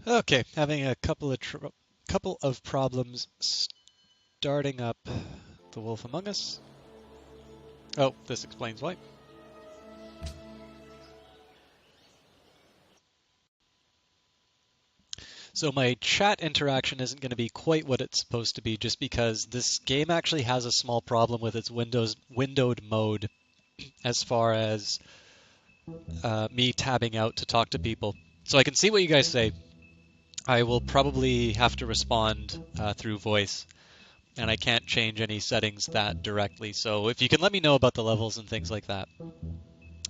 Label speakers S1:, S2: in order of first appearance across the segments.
S1: Okay, having a couple of problems starting up The Wolf Among Us. Oh, this explains why. So my chat interaction isn't going to be quite what it's supposed to be, just because this game actually has a small problem with its windowed mode as far as me tabbing out to talk to people. So I can see what you guys say. I will probably have to respond through voice, and I can't change any settings that directly. So if you can let me know about the levels and things like that,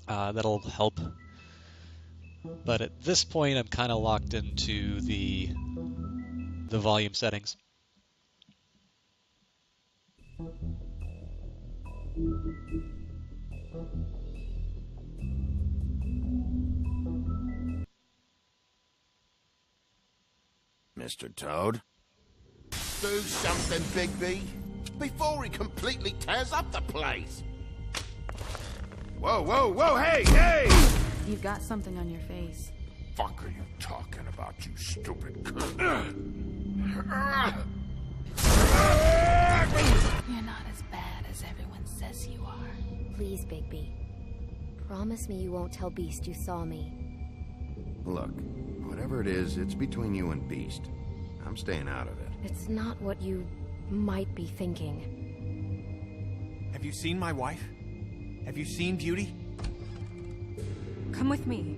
S1: that'll help. But at this point, I'm kind of locked into the volume settings.
S2: Mr. Toad?
S3: Do something, Bigby, before he completely tears up the place.
S2: Whoa, whoa, whoa, hey, hey!
S4: You've got something on your face.
S3: Fuck are you talking about, you stupid cunt?
S4: You're not as bad as everyone says you are.
S5: Please, Bigby. Promise me you won't tell Beast you saw me.
S2: Look, whatever it is, it's between you and Beast. I'm staying out of it.
S5: It's not what you might be thinking.
S6: Have you seen my wife? Have you seen Beauty?
S4: Come with me.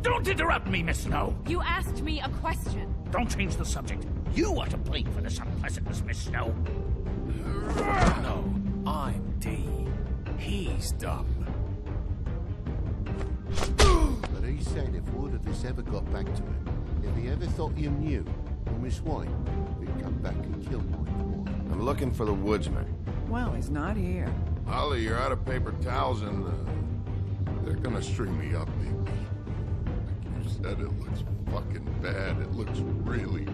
S3: Don't interrupt me, Miss Snow.
S4: You asked me a question.
S3: Don't change the subject. You are to blame for this unpleasantness, Miss Snow.
S6: No, I'm D. He's dumb.
S7: But he said if word of this ever got back to him, if he ever thought you knew, or Miss White, he'd come back and kill my boy.
S2: I'm looking for the woodsman.
S8: Well, he's not here.
S9: Holly, you're out of paper towels and they're gonna string me up, baby. Like you said, it looks fucking bad. It looks really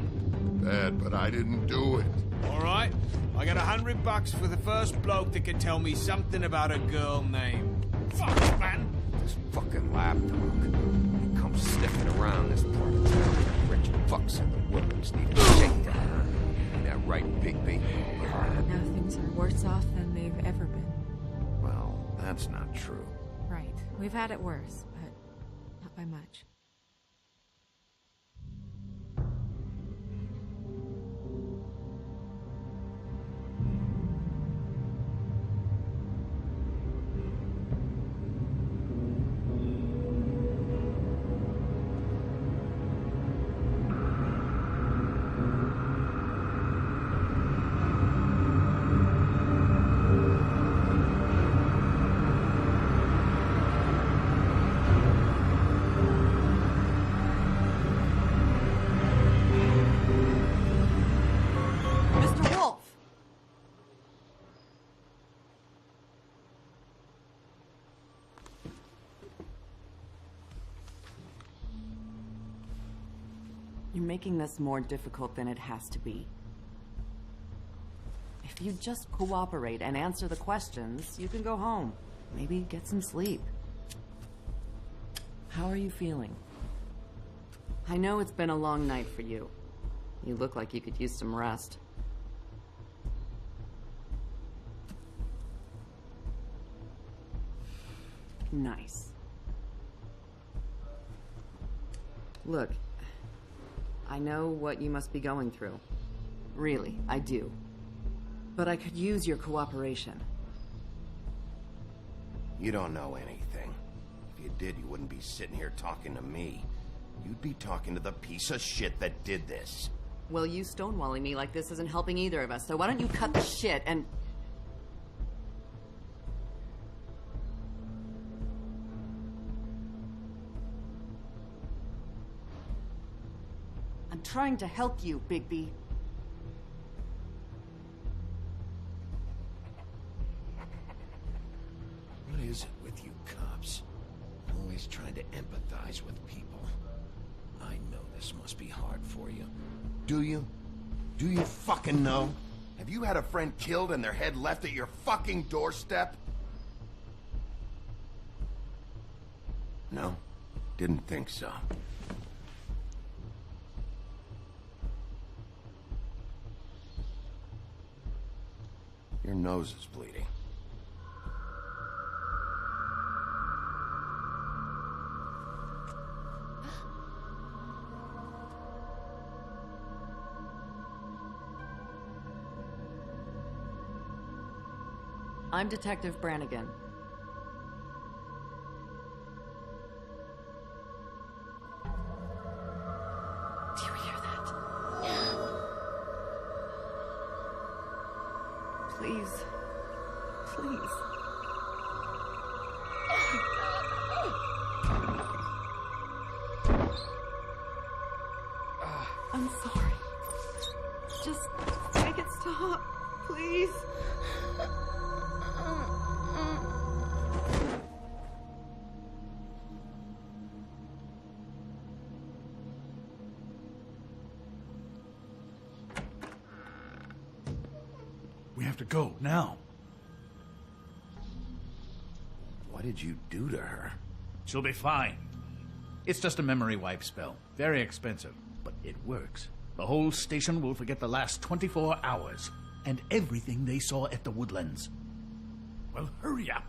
S9: bad, but I didn't do it.
S6: All right, I got $100 for the first bloke that can tell me something about a girl named.
S3: Fuck, man.
S2: This fucking lapdog. He comes sniffing around this part of town. Rich fucks in the woods need to shake that. Ain't that right, Bigby?
S4: Now things are worse off than they've ever been.
S2: Well, that's not true.
S4: Right. We've had it worse, but not by much. Mr. Wolf!
S8: You're making this more difficult than it has to be. If you just cooperate and answer the questions, you can go home. Maybe get some sleep. How are you feeling? I know it's been a long night for you. You look like you could use some rest. Nice. Look, I know what you must be going through. Really, I do. But I could use your cooperation.
S2: You don't know anything. If you did, you wouldn't be sitting here talking to me. You'd be talking to the piece of shit that did this.
S8: Well, you stonewalling me like this isn't helping either of us, so why don't you cut the shit and... I'm trying to help you, Bigby.
S2: What is it with you cops? Always trying to empathize with people. I know This must be hard for you.
S3: Do you? Do you fucking know? Have you had a friend killed and their head left at your fucking doorstep? No? Didn't think so. Your nose is bleeding.
S8: I'm Detective Brannigan. Do you hear that? Please. Please. I'm sorry. Just make it stop, please.
S10: We have to go, now.
S3: What did you do to her?
S10: She'll be fine. It's just a memory wipe spell. Very expensive, but it works. The whole station will forget the last 24 hours, and everything they saw at the Woodlands. Well, hurry up.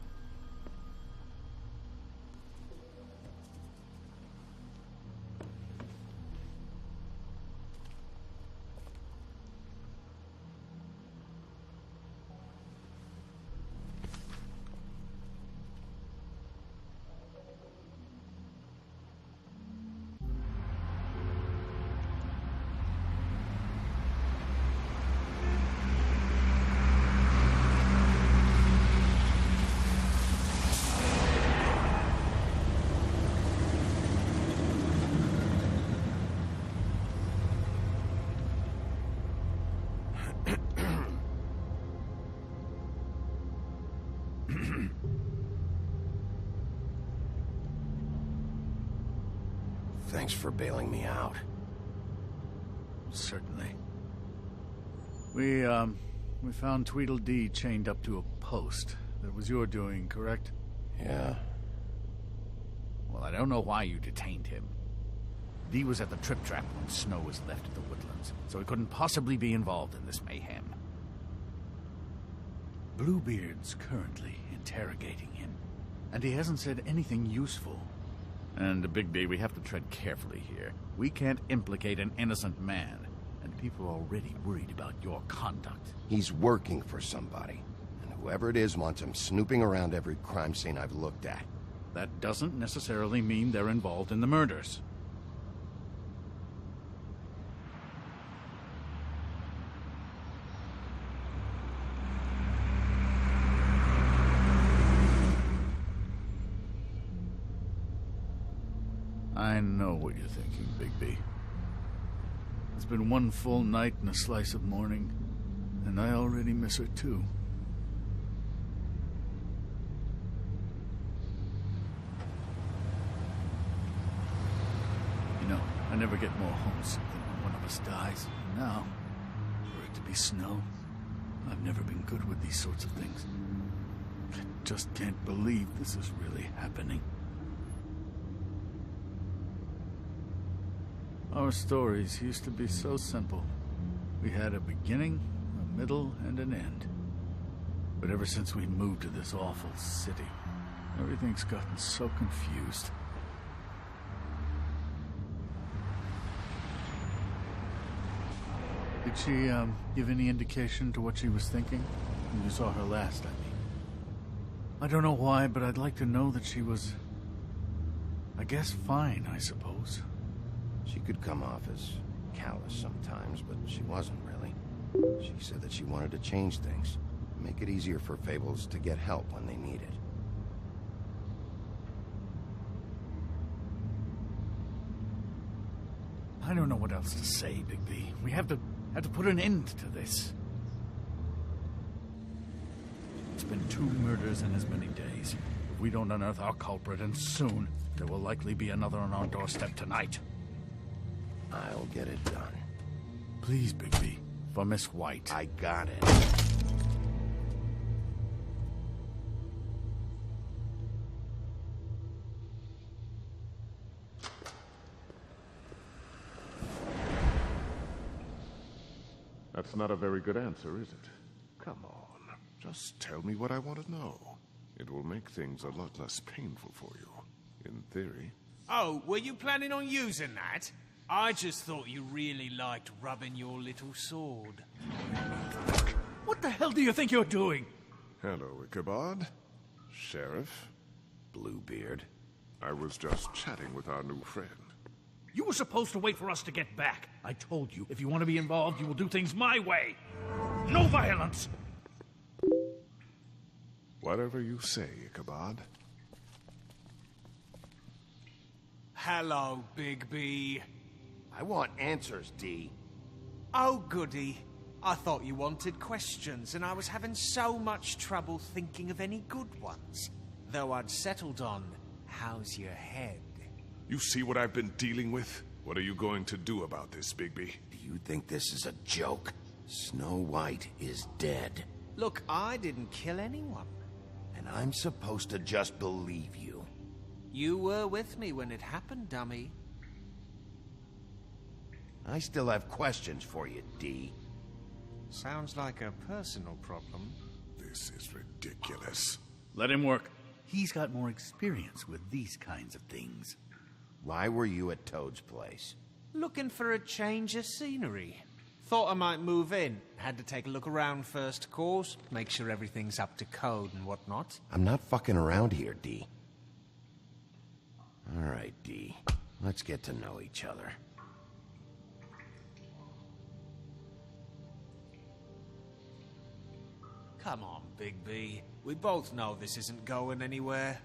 S3: Thanks for bailing me out.
S10: Certainly. We found Tweedledee chained up to a post. That was your doing, correct?
S3: Yeah.
S10: Well, I don't know why you detained him. Dee was at the Trip Trap when Snow was left at the Woodlands, so he couldn't possibly be involved in this mayhem. Bluebeard's currently interrogating him, and he hasn't said anything useful. And, Bigby, we have to tread carefully here. We can't implicate an innocent man, and people are already worried about your conduct.
S3: He's working for somebody, and whoever it is wants him snooping around every crime scene I've looked at.
S10: That doesn't necessarily mean they're involved in the murders. I know what you're thinking, Bigby. It's been one full night and a slice of morning, and I already miss her too. You know, I never get more homesick than when one of us dies. And now, for it to be Snow, I've never been good with these sorts of things. I just can't believe this is really happening. Our stories used to be so simple. We had a beginning, a middle, and an end. But ever since we moved to this awful city, everything's gotten so confused. Did she, give any indication to what she was thinking? When you saw her last, I mean. I don't know why, but I'd like to know that she was, I guess, fine, I suppose.
S3: She could come off as callous sometimes, but she wasn't really. She said that she wanted to change things, make it easier for Fables to get help when they need it.
S10: I don't know what else to say, Bigby. We have to put an end to this. It's been 2 murders in as many days. If we don't unearth our culprit, and soon, there will likely be another on our doorstep tonight.
S3: I'll get it done.
S10: Please, Bigby. For Miss White.
S3: I got it.
S9: That's not a very good answer, is it? Come on. Just tell me what I want to know. It will make things a lot less painful for you. In theory.
S6: Oh, were you planning on using that? I just thought you really liked rubbing your little sword.
S10: What the hell do you think you're doing?
S9: Hello, Ichabod. Sheriff.
S3: Bluebeard.
S9: I was just chatting with our new friend.
S10: You were supposed to wait for us to get back. I told you, if you want to be involved, you will do things my way. No violence!
S9: Whatever you say, Ichabod.
S6: Hello, Bigby.
S3: I want answers, D.
S6: Oh, goody. I thought you wanted questions, and I was having so much trouble thinking of any good ones. Though I'd settled on, how's your head?
S9: You see what I've been dealing with? What are you going to do about this, Bigby?
S3: Do you think this is a joke? Snow White is dead.
S6: Look, I didn't kill anyone.
S3: And I'm supposed to just believe you.
S6: You were with me when it happened, dummy.
S3: I still have questions for you, D.
S6: Sounds like a personal problem.
S9: This is ridiculous.
S10: Let him work. He's got more experience with these kinds of things.
S3: Why were you at Toad's place?
S6: Looking for a change of scenery. Thought I might move in. Had to take a look around first, of course. Make sure everything's up to code and whatnot.
S3: I'm not fucking around here, D. All right, D. Let's get to know each other.
S6: Come on, Bigby. We both know this isn't going anywhere.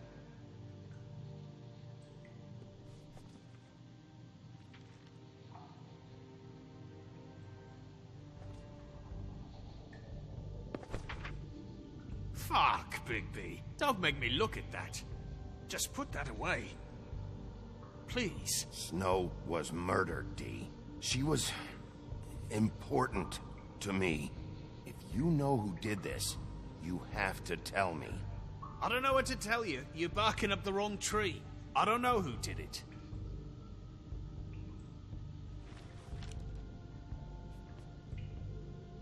S6: Fuck, Bigby. Don't make me look at that. Just put that away. Please.
S3: Snow was murdered, D. She was important to me. If you know who did this, you have to tell me.
S6: I don't know what to tell you. You're barking up the wrong tree. I don't know who did it.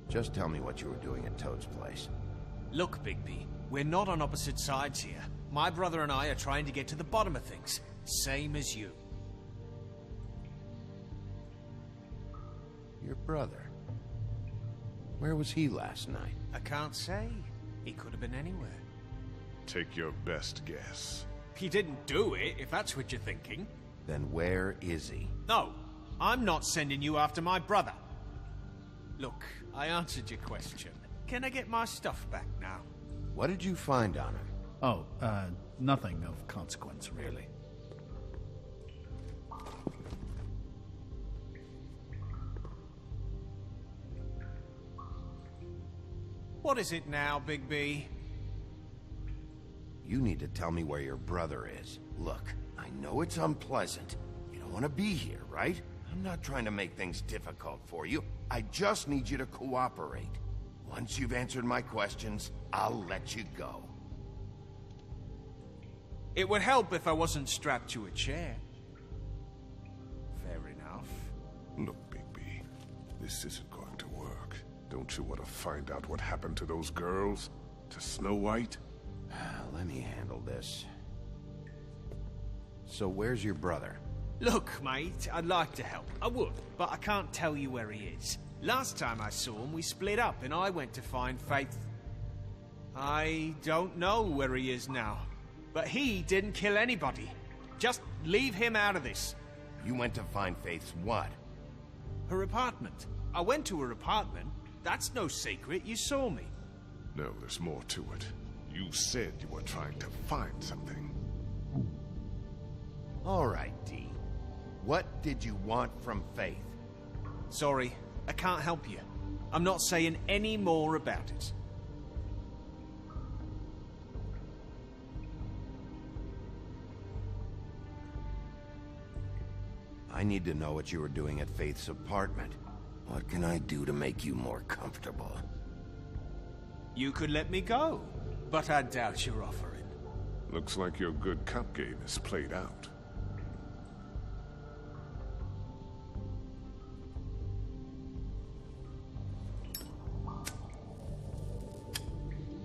S3: Just tell me what you were doing at Toad's place.
S6: Look, Bigby, we're not on opposite sides here. My brother and I are trying to get to the bottom of things. Same as you.
S3: Your brother? Where was he last night?
S6: I can't say. He could have been anywhere.
S9: Take your best guess.
S6: He didn't do it, if that's what you're thinking.
S3: Then where is he?
S6: No, I'm not sending you after my brother. Look, I answered your question. Can I get my stuff back now?
S3: What did you find on him?
S10: Oh, nothing of consequence, really.
S6: What is it now, Bigby?
S3: You need to tell me where your brother is. Look, I know it's unpleasant. You don't want to be here, right? I'm not trying to make things difficult for you. I just need you to cooperate. Once you've answered my questions, I'll let you go.
S6: It would help if I wasn't strapped to a chair. Fair enough.
S9: Look, Bigby, this isn't going to work. Don't you want to find out what happened to those girls? To Snow White?
S3: Let me handle this. So where's your brother?
S6: Look, mate, I'd like to help. I would, but I can't tell you where he is. Last time I saw him, we split up and I went to find Faith. I don't know where he is now. But he didn't kill anybody. Just leave him out of this.
S3: You went to find Faith's what?
S6: Her apartment. I went to her apartment. That's no secret. You saw me.
S9: No, there's more to it. You said you were trying to find something.
S3: All right, D. What did you want from Faith?
S6: Sorry, I can't help you. I'm not saying any more about it.
S3: I need to know what you were doing at Faith's apartment. What can I do to make you more comfortable?
S6: You could let me go, but I doubt you're offering.
S11: Looks like your good cop game is played out.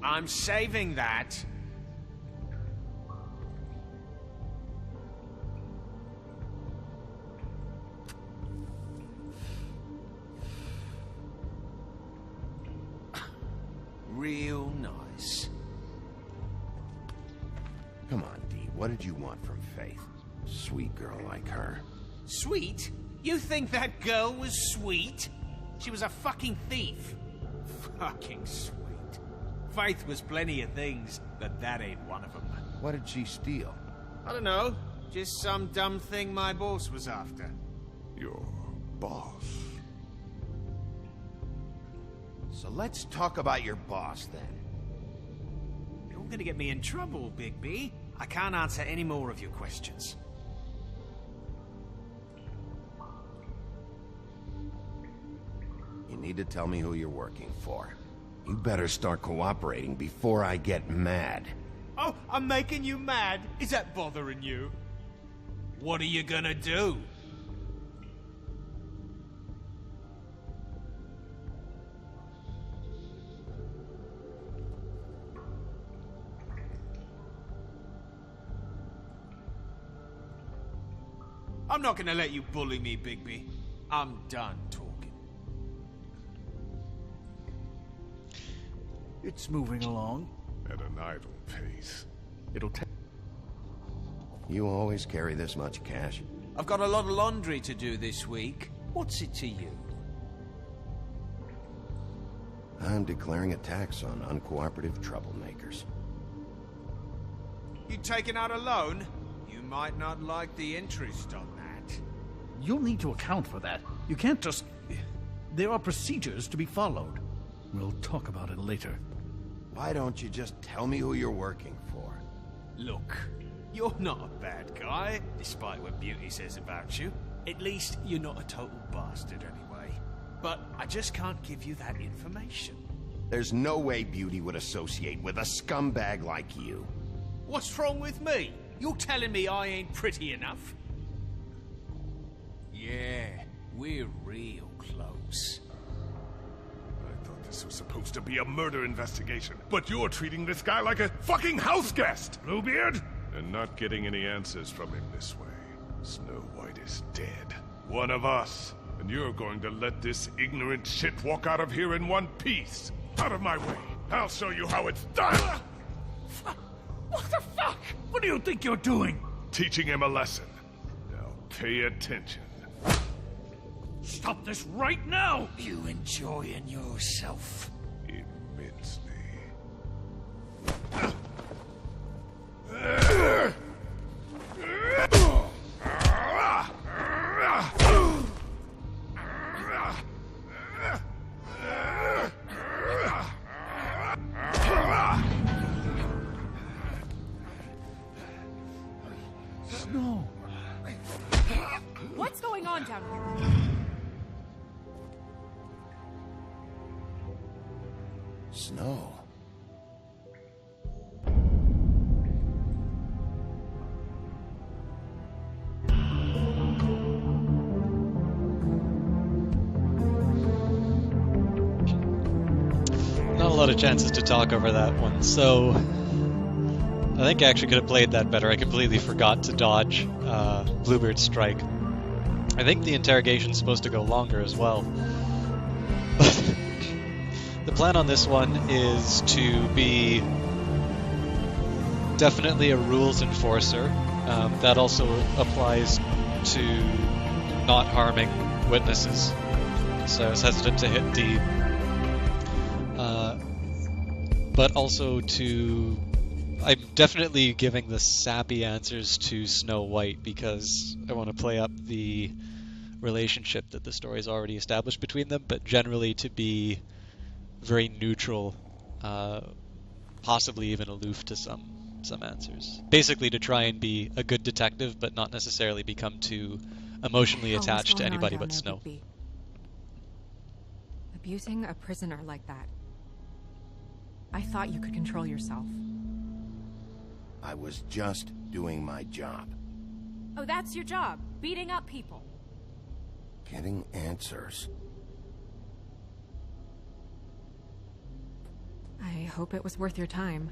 S6: I'm saving that. Real nice.
S3: Come on, Dee. What did you want from Faith? Sweet girl like her.
S6: Sweet? You think that girl was sweet? She was a fucking thief. Fucking sweet. Faith was plenty of things, but that ain't one of them.
S3: What did she steal?
S6: I don't know. Just some dumb thing my boss was after.
S11: Your boss?
S3: So let's talk about your boss, then.
S6: You're gonna get me in trouble, Bigby. I can't answer any more of your questions.
S3: You need to tell me who you're working for. You better start cooperating before I get mad.
S6: Oh, I'm making you mad? Is that bothering you? What are you gonna do? I'm not gonna let you bully me, Bigby. I'm done talking.
S10: It's moving along.
S11: At an idle pace.
S10: It'll take...
S3: You always carry this much cash?
S6: I've got a lot of laundry to do this week. What's it to you?
S3: I'm declaring a tax on uncooperative troublemakers.
S6: You taking out a loan? You might not like the interest on that.
S10: You'll need to account for that. You can't just... There are procedures to be followed. We'll talk about it later.
S3: Why don't you just tell me who you're working for?
S6: Look, you're not a bad guy, despite what Beauty says about you. At least, you're not a total bastard anyway. But I just can't give you that information.
S3: There's no way Beauty would associate with a scumbag like you.
S6: What's wrong with me? You're telling me I ain't pretty enough? Yeah, we're real close.
S11: This was supposed to be a murder investigation, but you're treating this guy like a fucking house guest, Bluebeard! And not getting any answers from him this way. Snow White is dead. One of us. And you're going to let this ignorant shit walk out of here in one piece. Out of my way. I'll show you how it's done!
S10: What the fuck? What do you think you're doing?
S11: Teaching him a lesson. Now pay attention.
S10: Stop this right now!
S6: You enjoying yourself?
S11: Immensely.
S10: Snow!
S4: What's going on down here?
S3: Snow.
S1: Not a lot of chances to talk over that one, so I think I actually could have played that better. I completely forgot to dodge Bluebeard's strike. I think the interrogation's supposed to go longer as well. The plan on this one is to be definitely a rules enforcer. That also applies to not harming witnesses. So I was hesitant to hit D. But also to... I'm definitely giving the sappy answers to Snow White because I want to play up the relationship that the story's already established between them, but generally to be very neutral, possibly even aloof to some answers. Basically to try and be a good detective, but not necessarily become too emotionally
S4: What the hell was
S1: attached to
S4: going on
S1: anybody
S4: down
S1: but
S4: there,
S1: Snow.
S4: Bigby? Abusing a prisoner like that. I thought you could control yourself.
S3: I was just doing my job.
S4: Oh, that's your job, beating up people.
S3: Getting answers.
S4: I hope it was worth your time.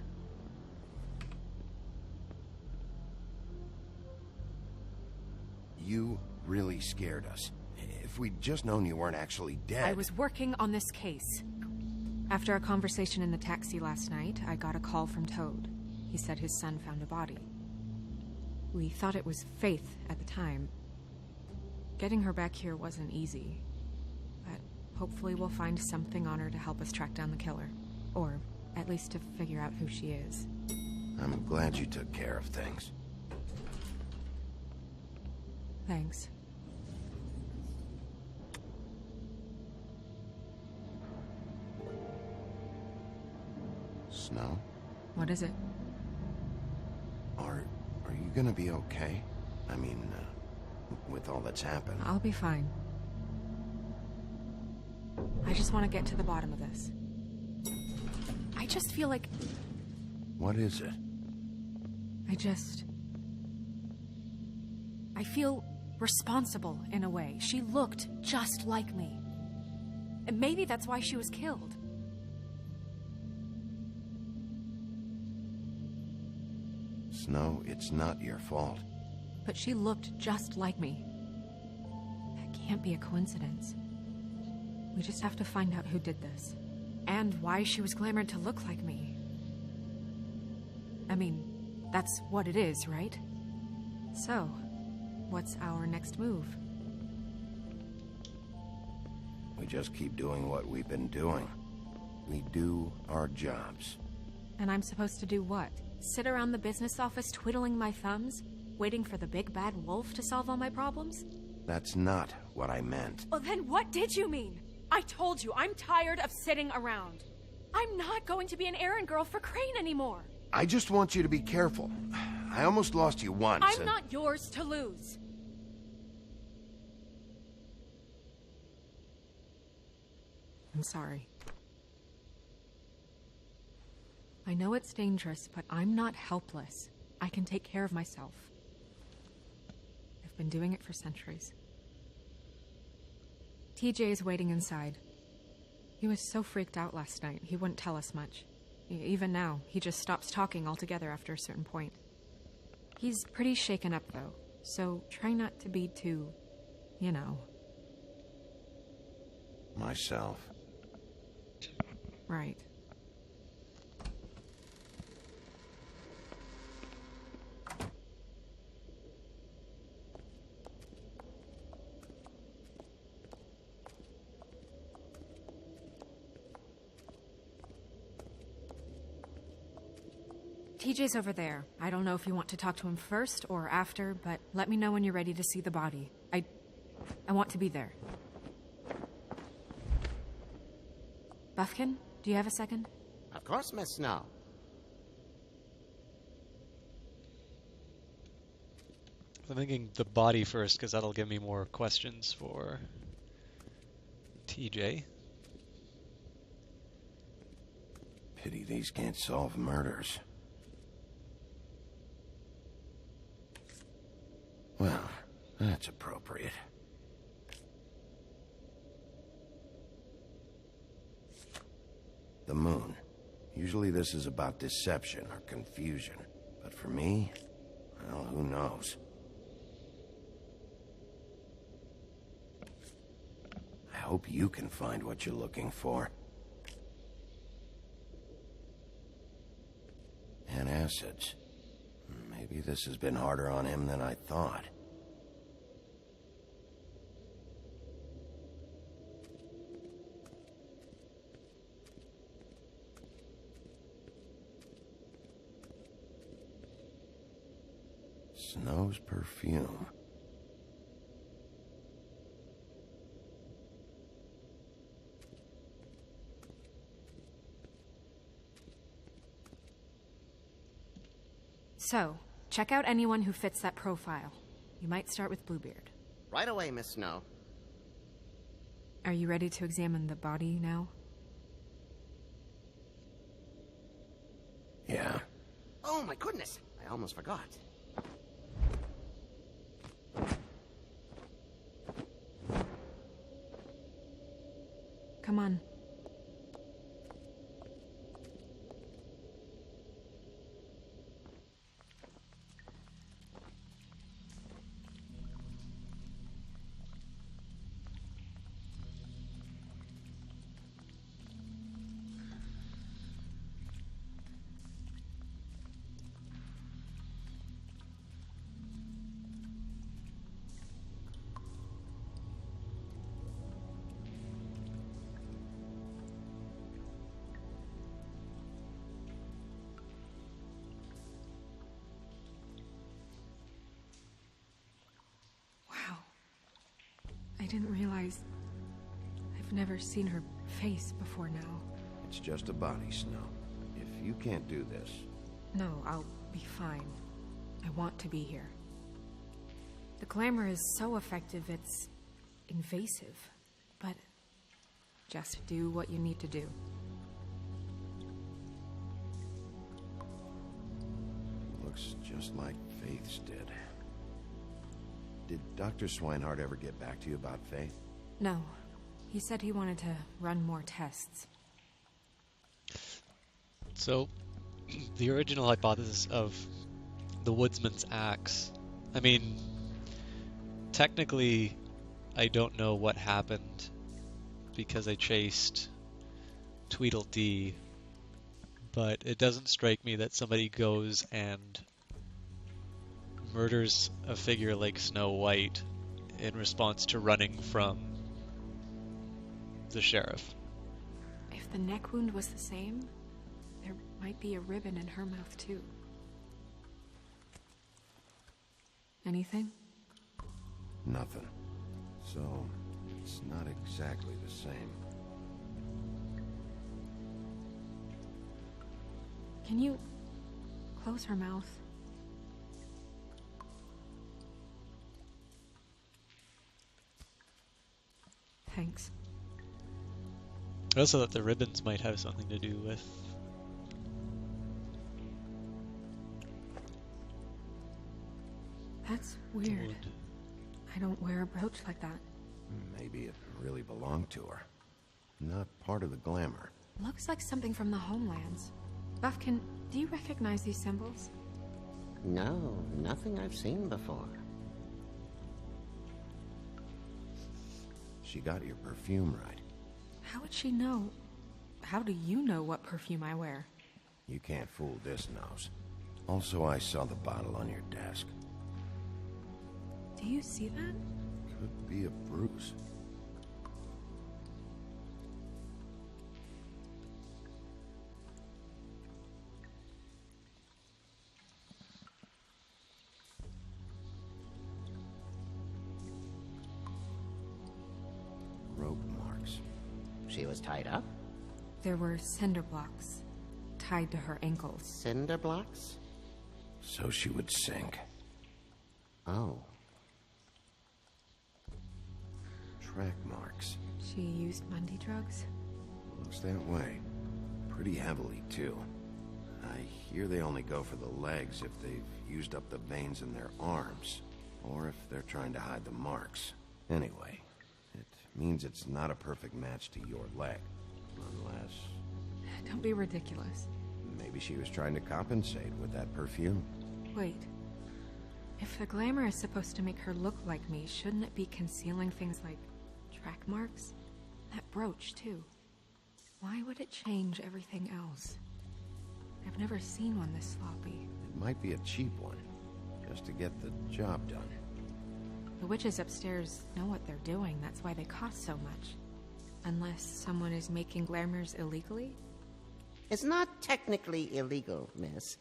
S3: You really scared us. If we'd just known you weren't actually dead...
S4: I was working on this case. After a conversation in the taxi last night, I got a call from Toad. He said his son found a body. We thought it was Faith at the time. Getting her back here wasn't easy. But hopefully we'll find something on her to help us track down the killer. Or at least to figure out who she is.
S3: I'm glad you took care of things.
S4: Thanks.
S3: Snow?
S4: What is it?
S3: Are you gonna be okay? I mean, with all that's happened.
S4: I'll be fine. I just want to get to the bottom of this. I just feel like...
S3: What is it?
S4: I feel responsible in a way. She looked just like me. And maybe that's why she was killed.
S3: Snow, it's not your fault.
S4: But she looked just like me. That can't be a coincidence. We just have to find out who did this. And why she was glamored to look like me. I mean, that's what it is, right? So, what's our next move?
S3: We just keep doing what we've been doing. We do our jobs.
S4: And I'm supposed to do what? Sit around the business office twiddling my thumbs? Waiting for the big bad wolf to solve all my problems?
S3: That's not what I meant.
S4: Well, then what did you mean? I told you, I'm tired of sitting around. I'm not going to be an errand girl for Crane anymore.
S3: I just want you to be careful. I almost lost you once.
S4: I'm not yours to lose. I'm sorry. I know it's dangerous, but I'm not helpless. I can take care of myself. I've been doing it for centuries. TJ is waiting inside. He was so freaked out last night, he wouldn't tell us much. Even now, he just stops talking altogether after a certain point. He's pretty shaken up, though, so try not to be too, you know.
S3: Myself.
S4: Right. TJ's over there. I don't know if you want to talk to him first or after, but let me know when you're ready to see the body. I want to be there. Buffkin, do you have a second?
S12: Of course, Miss Snow.
S1: I'm thinking the body first, because that'll give me more questions for TJ.
S3: Pity these can't solve murders. Well, that's appropriate. The moon. Usually this is about deception or confusion. But for me, well, who knows? I hope you can find what you're looking for. Antacids. Maybe this has been harder on him than I thought. Snow's perfume.
S4: So, check out anyone who fits that profile. You might start with Bluebeard.
S12: Right away, Miss Snow.
S4: Are you ready to examine the body now?
S3: Yeah.
S12: Oh my goodness, I almost forgot.
S4: Come on. I didn't realize I've never seen her face before now.
S3: It's just a body, Snow. If you can't do this...
S4: No, I'll be fine. I want to be here. The glamour is so effective, it's invasive. But just do what you need to do.
S3: Looks just like Faith's did. Did Dr. Swinehart ever get back to you about Faith?
S4: No. He said he wanted to run more tests.
S1: So, the original hypothesis of the woodsman's axe. I mean, technically, I don't know what happened because I chased Tweedledee, but it doesn't strike me that somebody goes and murders a figure like Snow White in response to running from the sheriff.
S4: If the neck wound was the same, there might be a ribbon in her mouth too. Anything?
S3: Nothing. So, it's not exactly the same.
S4: Can you close her mouth? Thanks.
S1: I also thought the ribbons might have something to do with...
S4: That's weird.
S1: wood.
S4: I don't wear a brooch like that.
S3: Maybe it really belonged to her. Not part of the glamour.
S4: Looks like something from the homelands. Buffkin, do you recognize these symbols?
S12: No, nothing I've seen before.
S3: She got your perfume right.
S4: How would she know? How do you know what perfume I wear?
S3: You can't fool this nose. Also, I saw the bottle on your desk.
S4: Do you see that?
S3: Could be a bruise. Rope marks.
S12: She was tied up?
S4: There were cinder blocks tied to her ankles.
S12: Cinder blocks?
S3: So she would sink.
S12: Oh.
S3: Track marks.
S4: She used Mundy drugs?
S3: Looks that way. Pretty heavily, too. I hear they only go for the legs if they've used up the veins in their arms, or if they're trying to hide the marks. Anyway, it means it's not a perfect match to your leg. Unless...
S4: Don't be ridiculous.
S3: maybe she was trying to compensate with that perfume.
S4: Wait. If the glamour is supposed to make her look like me, shouldn't it be concealing things like track marks? That brooch, too. Why would it change everything else? I've never seen one this sloppy.
S3: It might be a cheap one, just to get the job done.
S4: The witches upstairs know what they're doing, that's why they cost so much. Unless someone is making glamours illegally?
S12: It's not technically illegal, miss.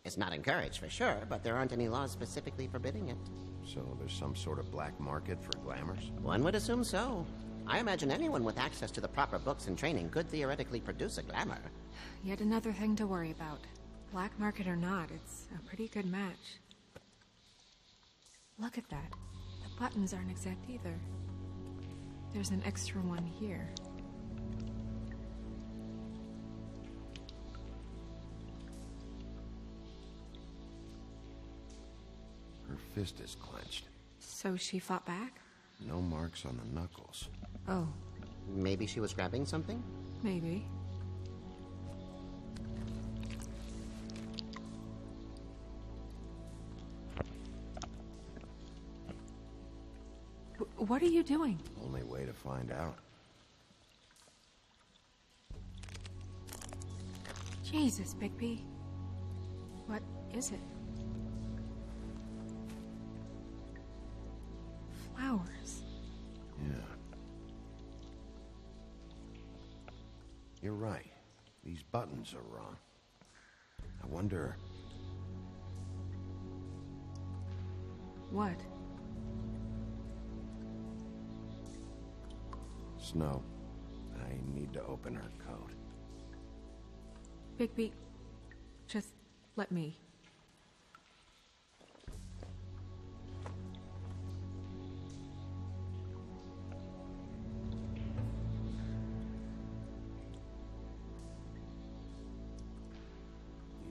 S12: It's not encouraged for sure, but there aren't any laws specifically forbidding it.
S3: So there's some sort of black market for glamours?
S12: One would assume so. I imagine anyone with access to the proper books and training could theoretically produce a glamour.
S4: Yet another thing to worry about. Black market or not, it's a pretty good match. Look at that. The buttons aren't exact either. There's an extra one here.
S3: Her fist is clenched.
S4: So she fought back?
S3: No marks on the knuckles.
S4: Oh.
S12: Maybe she was grabbing something?
S4: Maybe. What are you doing?
S3: Only way to find out.
S4: Jesus, Bigby. What is it? Flowers.
S3: Yeah. You're right. These buttons are wrong. I wonder...
S4: What?
S3: Snow, I need to open her coat.
S4: Bigby, just let me.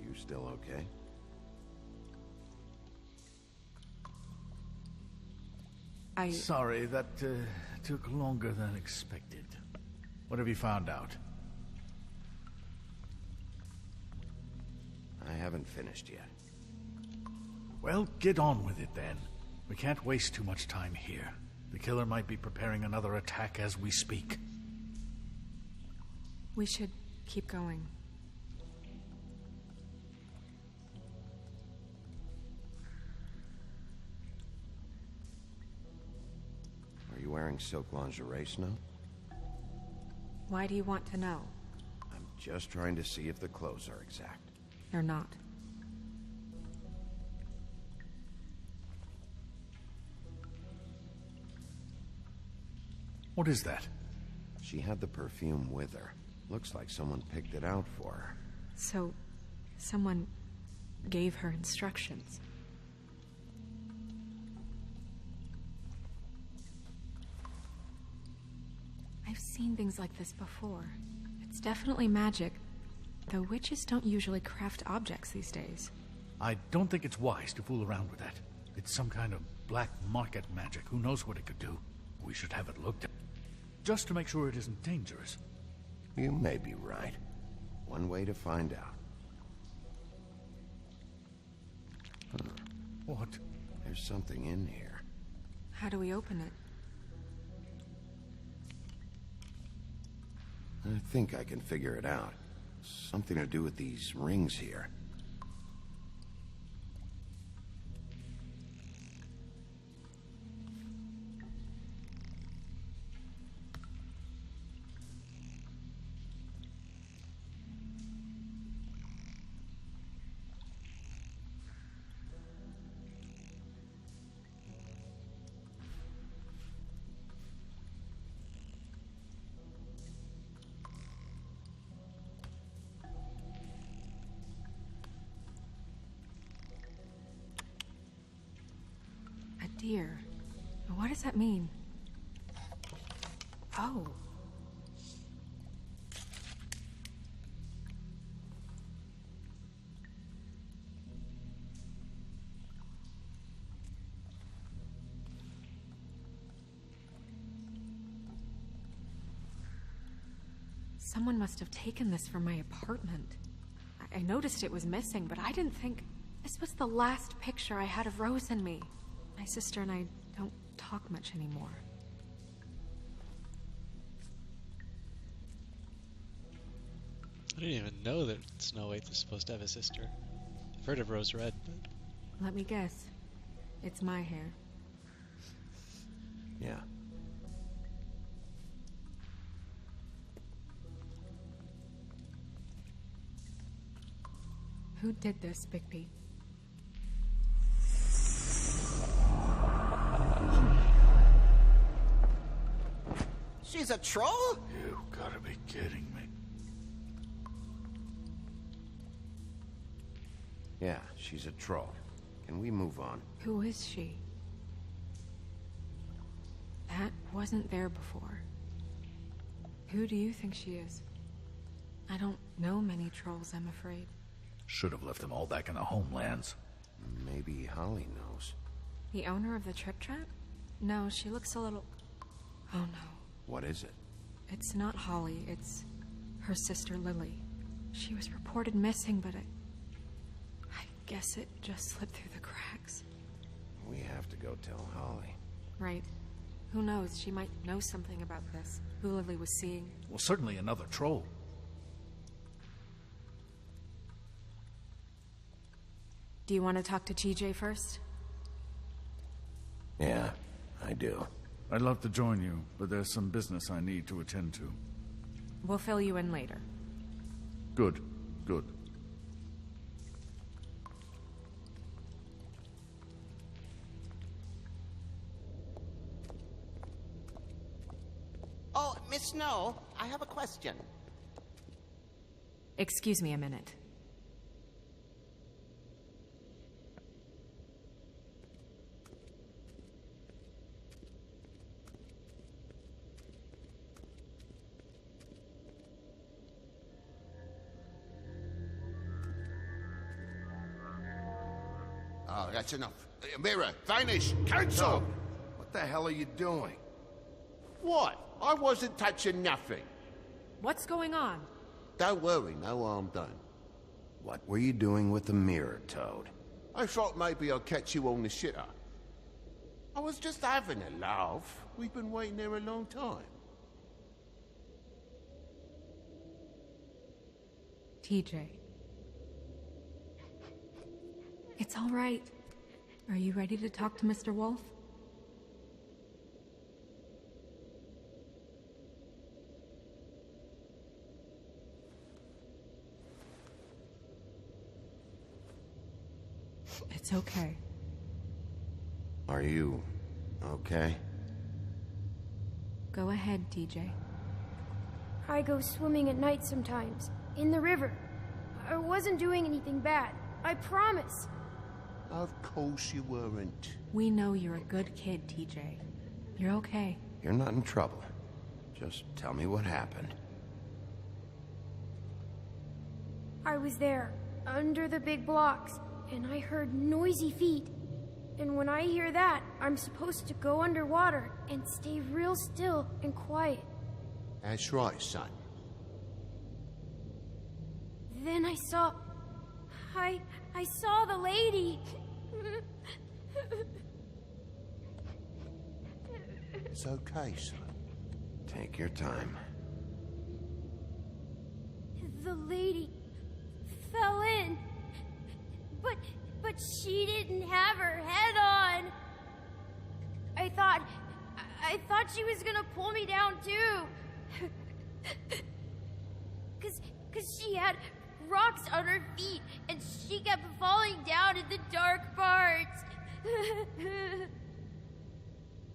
S3: You still okay?
S10: Sorry, that took longer than expected. What have you found out?
S3: I haven't finished yet.
S10: Well, get on with it then. We can't waste too much time here. The killer might be preparing another attack as we speak.
S4: We should keep going.
S3: Are you wearing silk lingerie, Snow?
S4: Why do you want to know?
S3: I'm just trying to see if the clothes are exact.
S4: They're not.
S10: What is that?
S3: She had the perfume with her. Looks like someone picked it out for her.
S4: So, someone gave her instructions. I've seen things like this before. It's definitely magic, though witches don't usually craft objects these days.
S10: I don't think it's wise to fool around with that. It's some kind of black market magic. Who knows what it could do? We should have it looked at. Just to make sure it isn't dangerous.
S3: You may be right. One way to find out. Huh.
S10: What?
S3: There's something in here.
S4: How do we open it?
S3: I think I can figure it out. Something to do with these rings here.
S4: Dear, what does that mean? Oh. Someone must have taken this from my apartment. I noticed it was missing, but I didn't think... This was the last picture I had of Rose and me. My sister and I don't talk much anymore.
S1: I didn't even know that Snow White was supposed to have a sister. I've heard of Rose Red, but...
S4: Let me guess. It's my hair.
S3: Yeah.
S4: Who did this, Bigby?
S12: She's a troll?
S10: You gotta be kidding me.
S3: Yeah, she's a troll. Can we move on?
S4: Who is she? wasn't there before. Who do you think she is? I don't know many trolls, I'm afraid.
S10: Should have left them all back in the homelands.
S3: Maybe Holly knows.
S4: The owner of the Trip Trap? No, she looks a little... Oh no.
S3: What is it?
S4: It's not Holly, it's her sister Lily. She was reported missing, but I guess it just slipped through the cracks.
S3: We have to go tell Holly.
S4: Right. Who knows, she might know something about this. Who Lily was seeing.
S10: Well, certainly another troll.
S4: Do you want to talk to TJ first?
S3: Yeah, I do.
S10: I'd love to join you, but there's some business I need to attend to.
S4: We'll fill you in later.
S10: Good, good.
S12: Oh, Miss Snow, I have a question.
S4: Excuse me a minute.
S7: Oh, that's enough. Mira, vanish! Cancel!
S3: No. What the hell are you doing?
S7: What? I wasn't touching nothing.
S4: What's going on?
S7: Don't worry, no harm done.
S3: What were you doing with the mirror, Toad?
S7: I thought maybe I'd catch you on the shitter. I was just having a laugh. We've been waiting there a long time.
S4: TJ. It's all right. Are you ready to talk to Mr. Wolf? It's okay.
S3: Are you okay?
S4: Go ahead, TJ.
S13: I go swimming at night sometimes, in the river. I wasn't doing anything bad, I promise.
S7: Of course you weren't.
S4: We know you're a good kid, TJ. You're okay.
S3: You're not in trouble. Just tell me what happened.
S13: I was there, under the big blocks, and I heard noisy feet. And when I hear that, I'm supposed to go underwater and stay real still and quiet.
S7: That's right, son.
S13: Then I saw the lady.
S7: It's okay, son.
S3: Take your time.
S13: The lady fell in. But she didn't have her head on. I thought she was gonna pull me down too. Cause she had rocks on her feet and she kept falling down in the dark parts.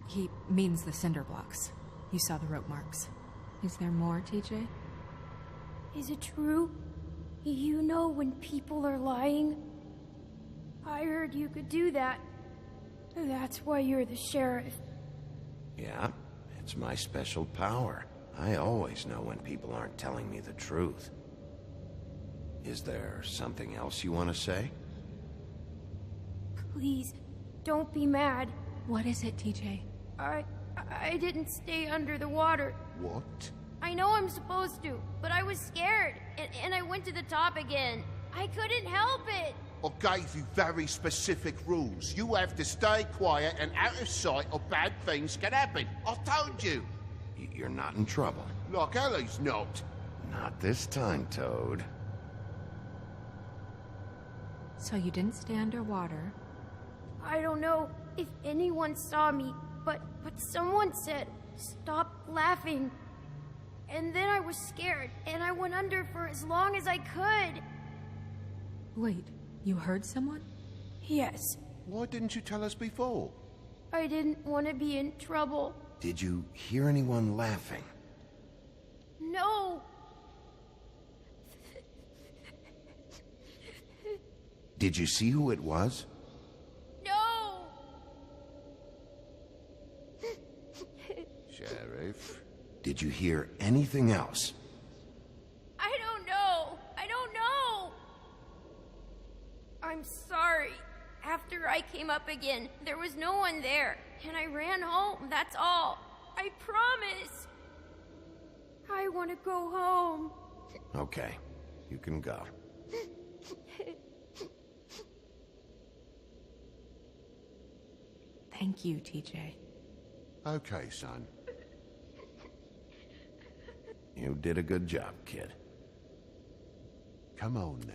S4: He means the cinder blocks. You saw the rope marks. Is there more, TJ?
S13: Is it true? You know when people are lying? I heard you could do that. That's why you're the sheriff.
S3: Yeah, it's my special power. I always know when people aren't telling me the truth. Is there something else you want to say?
S13: Please, don't be mad.
S4: What is it, TJ?
S13: I didn't stay under the water.
S7: What?
S13: I know I'm supposed to, but I was scared, and I went to the top again. I couldn't help it.
S7: I gave you very specific rules. You have to stay quiet and out of sight or bad things can happen. I told you.
S3: You're not in trouble.
S7: Like Ellie's not.
S3: Not this time, Toad.
S4: So you didn't stay underwater?
S13: I don't know if anyone saw me, but someone said, "Stop laughing." And then I was scared, and I went under for as long as I could.
S4: Wait, you heard someone?
S13: Yes.
S7: Why didn't you tell us before?
S13: I didn't want to be in trouble.
S3: Did you hear anyone laughing?
S13: No.
S3: Did you see who it was?
S13: No.
S3: Did you hear anything else?
S13: I don't know. I don't know. I'm sorry. After I came up again, there was no one there, and I ran home, that's all. I promise. I want to go home.
S3: Okay, you can go.
S4: Thank you, TJ.
S7: Okay, son.
S3: You did a good job, kid.
S7: Come on, then.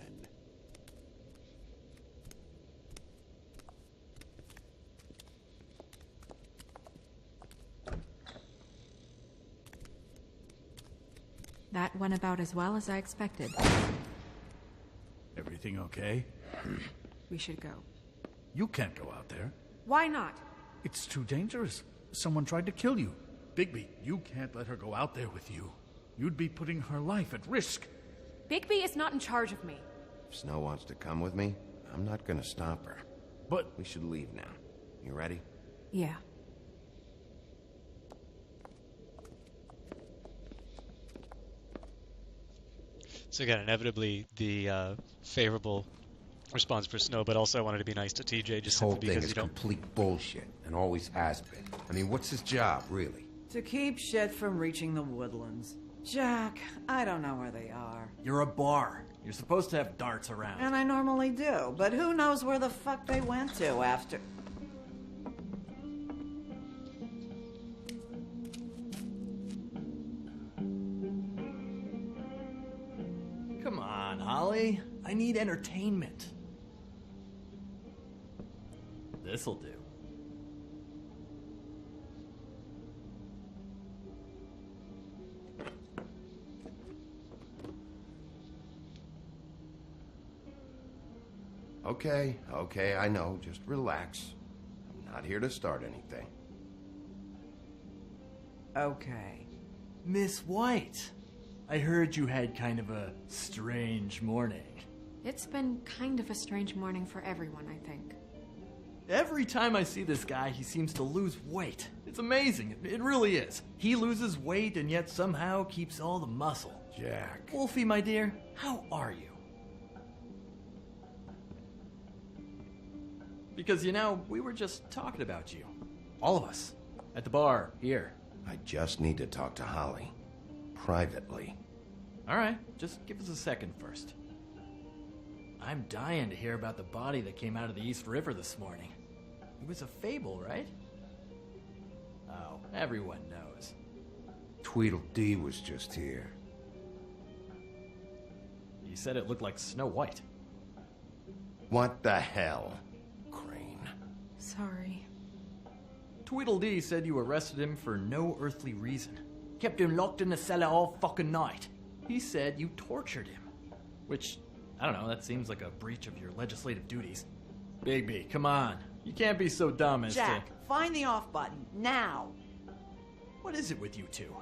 S4: That went about as well as I expected.
S10: Everything okay?
S4: We should go.
S10: You can't go out there.
S4: Why not?
S10: It's too dangerous. Someone tried to kill you. Bigby, you can't let her go out there with you. You'd be putting her life at risk.
S4: Bigby is not in charge of me.
S3: If Snow wants to come with me, I'm not gonna stop her.
S10: But
S3: we should leave now. You ready?
S4: Yeah.
S1: So again, inevitably the favorable response for Snow, but also I wanted to be nice to TJ just
S2: This whole
S1: simply
S2: thing
S1: because
S2: is
S1: you don't.
S2: complete bullshit, and always has been. I mean, what's his job, really?
S14: To keep shit from reaching the woodlands. Jack, I don't know where they are.
S15: You're a bar. You're supposed to have darts around.
S14: And I normally do, but who knows where the fuck they went to after...
S15: Come on, Holly. I need entertainment. This'll do.
S3: Okay, I know. Just relax. I'm not here to start anything.
S14: Okay.
S15: Miss White, I heard you had kind of a strange morning.
S4: It's been kind of a strange morning for everyone, I think.
S15: Every time I see this guy, he seems to lose weight. It's amazing. It really is. He loses weight and yet somehow keeps all the muscle.
S3: Jack.
S15: Wolfie, my dear, how are you? Because, you know, we were just talking about you. All of us. At the bar, here.
S3: I just need to talk to Holly. Privately.
S15: All right, just give us a second first. I'm dying to hear about the body that came out of the East River this morning. It was a fable, right? Oh, everyone knows.
S2: Tweedledee was just here.
S15: You said it looked like Snow White.
S3: What the hell?
S4: Sorry.
S15: Tweedledee said you arrested him for no earthly reason. Kept him locked in the cellar all fucking night. He said you tortured him. Which, I don't know, that seems like a breach of your legislative duties. Bigby, come on. You can't be so dumb as
S14: Jack, find the off button, now!
S15: What is it with you two?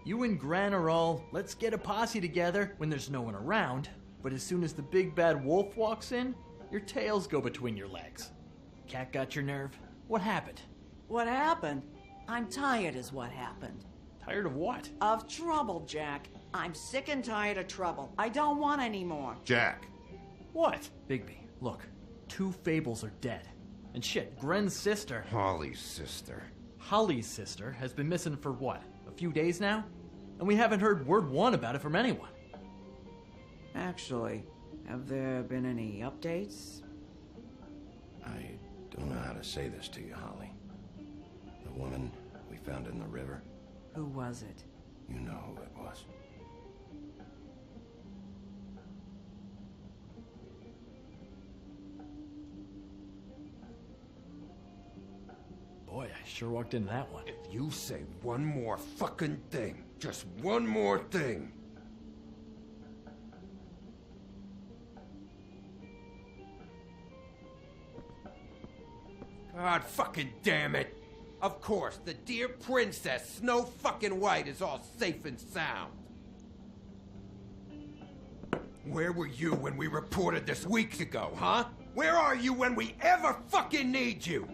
S15: You and Gran are all, let's get a posse together when there's no one around, but as soon as the big bad wolf walks in, your tails go between your legs. Cat got your nerve? What happened?
S14: What happened? I'm tired is what happened.
S15: Tired of what?
S14: Of trouble, Jack. I'm sick and tired of trouble. I don't want any more.
S3: Jack.
S15: What? Bigby, look. 2 fables are dead. And shit, Gren's sister...
S2: Holly's sister.
S15: Holly's sister has been missing for what? A few days now? And we haven't heard word one about it from anyone.
S14: Actually, have there been any updates?
S3: I don't know how to say this to you, Holly. The woman we found in the river.
S14: Who was it?
S3: You know who it was.
S15: Boy, I sure walked into that one.
S2: If you say one more fucking thing, just one more thing. God fucking damn it! Of course, the dear princess, Snow fucking White, is all safe and sound. Where were you when we reported this weeks ago, huh? Where are you when we ever fucking need you?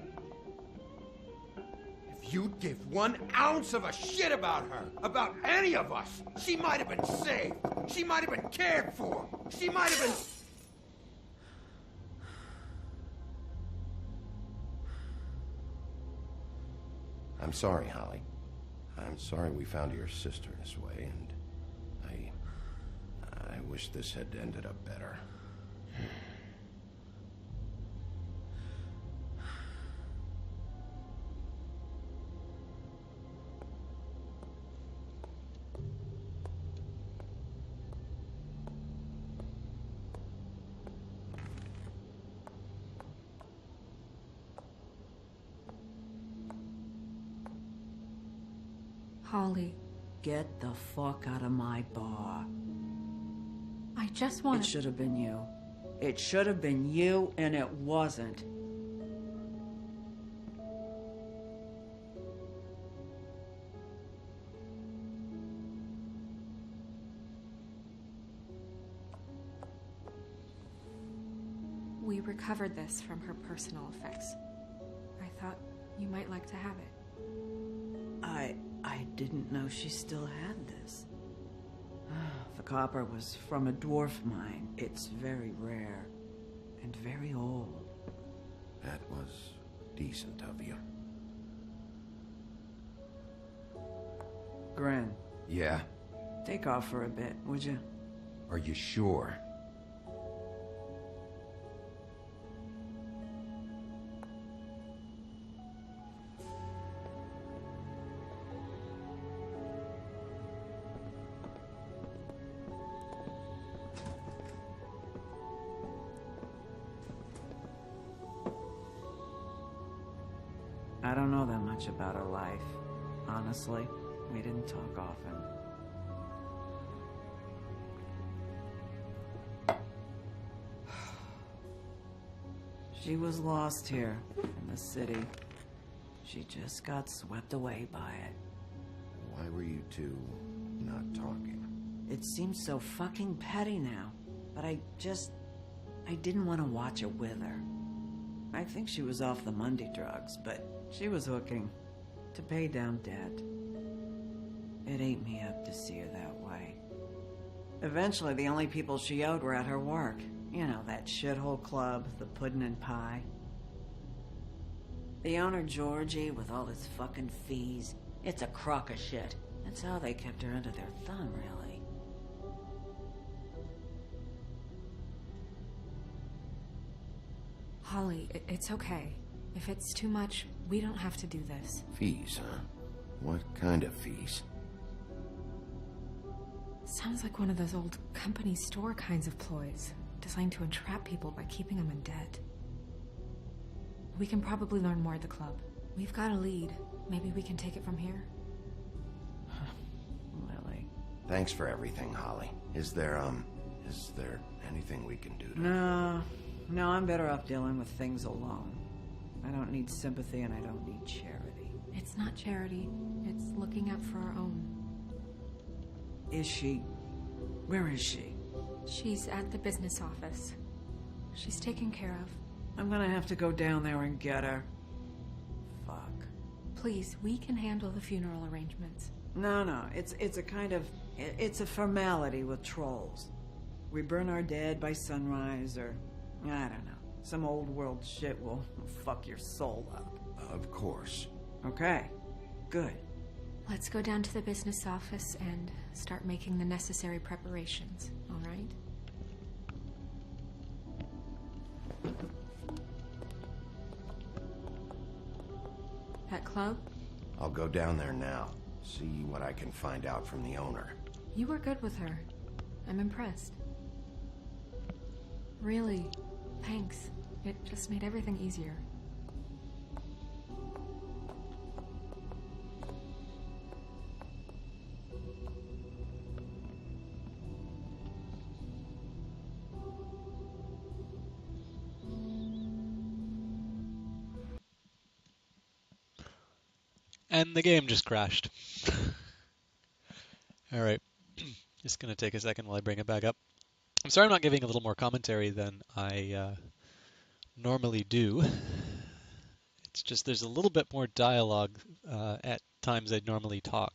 S3: you'd give 1 ounce of a shit about her, about any of us. She might have been saved. She might have been cared for. She might have been... I'm sorry, Holly. I'm sorry we found your sister this way, and I wish this had ended up better.
S4: Holly,
S14: Get the fuck out of my bar.
S4: I just want
S14: It should have been you. It should have been you, and it wasn't.
S4: We recovered this from her personal effects. I thought you might like to have it.
S14: I didn't know she still had this. The copper was from a dwarf mine. It's very rare and very old.
S3: That was decent of you.
S14: Gren,
S3: Yeah?
S14: take off for a bit, would you?
S3: Are you sure?
S14: I don't know that much about her life. Honestly, we didn't talk often. She was lost here in the city. She just got swept away by it.
S3: Why were you two not talking?
S14: It seems so fucking petty now, but I didn't want to watch it with her. I think she was off the Monday drugs, but she was hooking to pay down debt. It ate me up to see her that way. Eventually, the only people she owed were at her work. You know, that shithole club, the Puddin' and Pie. The owner, Georgie, with all his fucking fees, it's a crock of shit. That's how they kept her under their thumb, really.
S4: Holly, it's okay. If it's too much, we don't have to do this.
S3: Fees, huh? What kind of fees?
S4: Sounds like one of those old company store kinds of ploys, designed to entrap people by keeping them in debt. We can probably learn more at the club. We've got a lead. Maybe we can take it from here.
S14: Lily.
S3: Thanks for everything, Holly. Is there anything we can do to...
S14: No, I'm better off dealing with things alone. I don't need sympathy and I don't need charity.
S4: It's not charity. It's looking out for our own.
S14: Is she? Where is she?
S4: She's at the business office. She's taken care of.
S14: I'm gonna have to go down there and get her. Fuck.
S4: Please, we can handle the funeral arrangements.
S14: No, it's a kind of... It's a formality with trolls. We burn our dead by sunrise, or... I don't know. Some old world shit will fuck your soul up.
S3: Of course.
S14: Okay. Good.
S4: Let's go down to the business office and start making the necessary preparations, all right? That club?
S3: I'll go down there now. See what I can find out from the owner.
S4: You were good with her. I'm impressed. Really, thanks. It just made everything easier.
S1: And the game just crashed. Alright, just going to take a second while I bring it back up. I'm sorry I'm not giving a little more commentary than I normally do. It's just there's a little bit more dialogue at times I'd normally talk.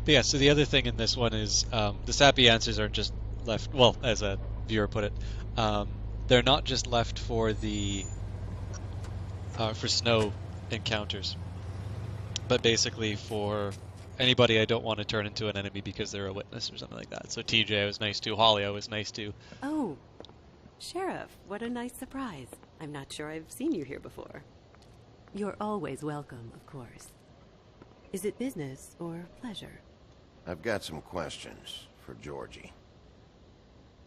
S1: But yeah, so the other thing in this one is the sappy answers aren't just left, well, as a viewer put it, they're not just left for the for snow encounters, but basically for anybody I don't want to turn into an enemy because they're a witness or something like that. So TJ I was nice to, Holly I was nice to.
S16: Oh, Sheriff, what a nice surprise. I'm not sure I've seen you here before. You're always welcome, of course. Is it business or pleasure?
S3: I've got some questions for Georgie.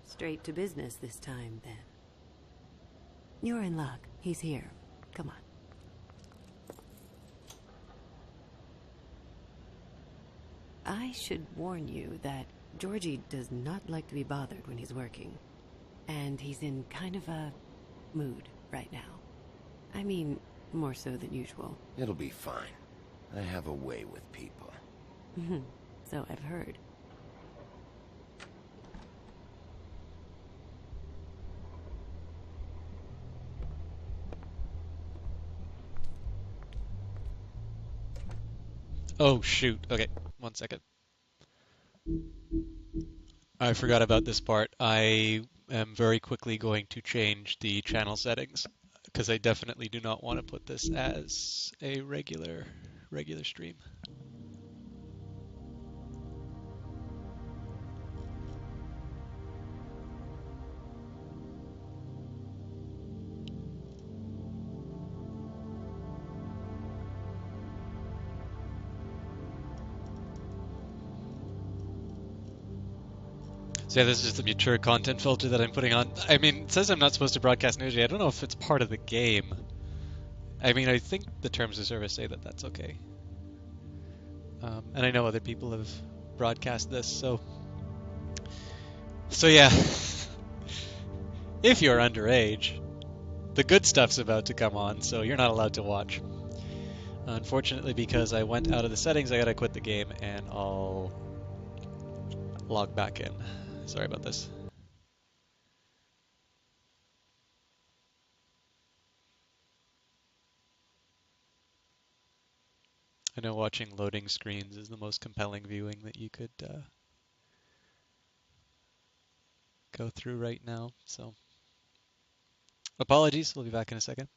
S16: Straight to business this time, then. You're in luck. He's here. Come on. I should warn you that Georgie does not like to be bothered when he's working. And he's in kind of a mood right now. I mean, more so than usual.
S3: It'll be fine. I have a way with people.
S16: So I've heard.
S1: Oh shoot, okay, 1 second. I forgot about this part. I am very quickly going to change the channel settings because I definitely do not want to put this as a regular stream. So yeah, this is the mature content filter that I'm putting on. I mean, it says I'm not supposed to broadcast nudity. I don't know if it's part of the game. I mean, I think the terms of service say that that's okay. And I know other people have broadcast this, so yeah. If you're underage, the good stuff's about to come on, so you're not allowed to watch. Unfortunately, because I went out of the settings, I gotta quit the game, and I'll log back in. Sorry about this. I know watching loading screens is the most compelling viewing that you could go through right now, so apologies, we'll be back in a second.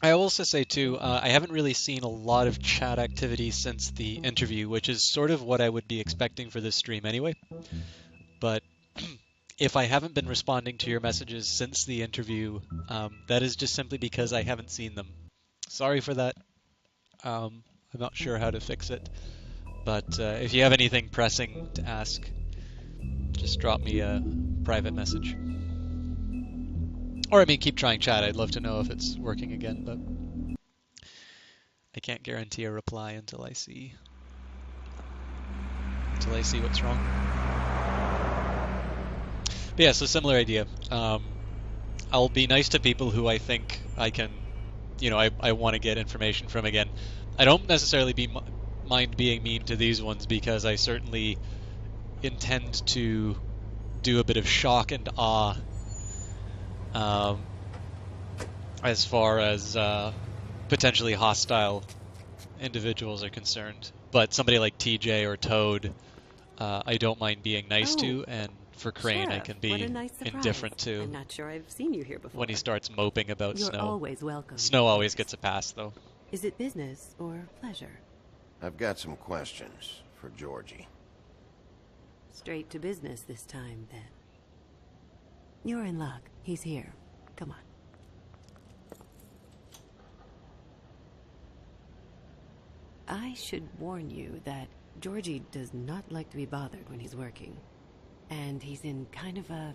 S1: I will also say too, I haven't really seen a lot of chat activity since the interview, which is sort of what I would be expecting for this stream anyway. But if I haven't been responding to your messages since the interview, that is just simply because I haven't seen them. Sorry for that. I'm not sure how to fix it. But if you have anything pressing to ask, just drop me a private message. Or, I mean, keep trying chat. I'd love to know if it's working again, but I can't guarantee a reply until I see what's wrong. But yeah, so similar idea. I'll be nice to people who I think I can, I want to get information from again. I don't necessarily mind being mean to these ones because I certainly intend to do a bit of shock and awe as far as potentially hostile individuals are concerned. But somebody like TJ or Toad, I don't mind being nice to, and for Crane, I
S16: Sheriff,
S1: can be
S16: what a nice surprise.
S1: indifferent to.
S16: I'm not sure I've seen you here before.
S1: When he starts moping about
S16: You're
S1: Snow.
S16: always welcome.
S1: Snow always gets a pass, though.
S16: Is it business or pleasure?
S3: I've got some questions for Georgie.
S16: Straight to business this time, then. You're in luck. He's here. Come on. I should warn you that Georgie does not like to be bothered when he's working. And he's in kind of a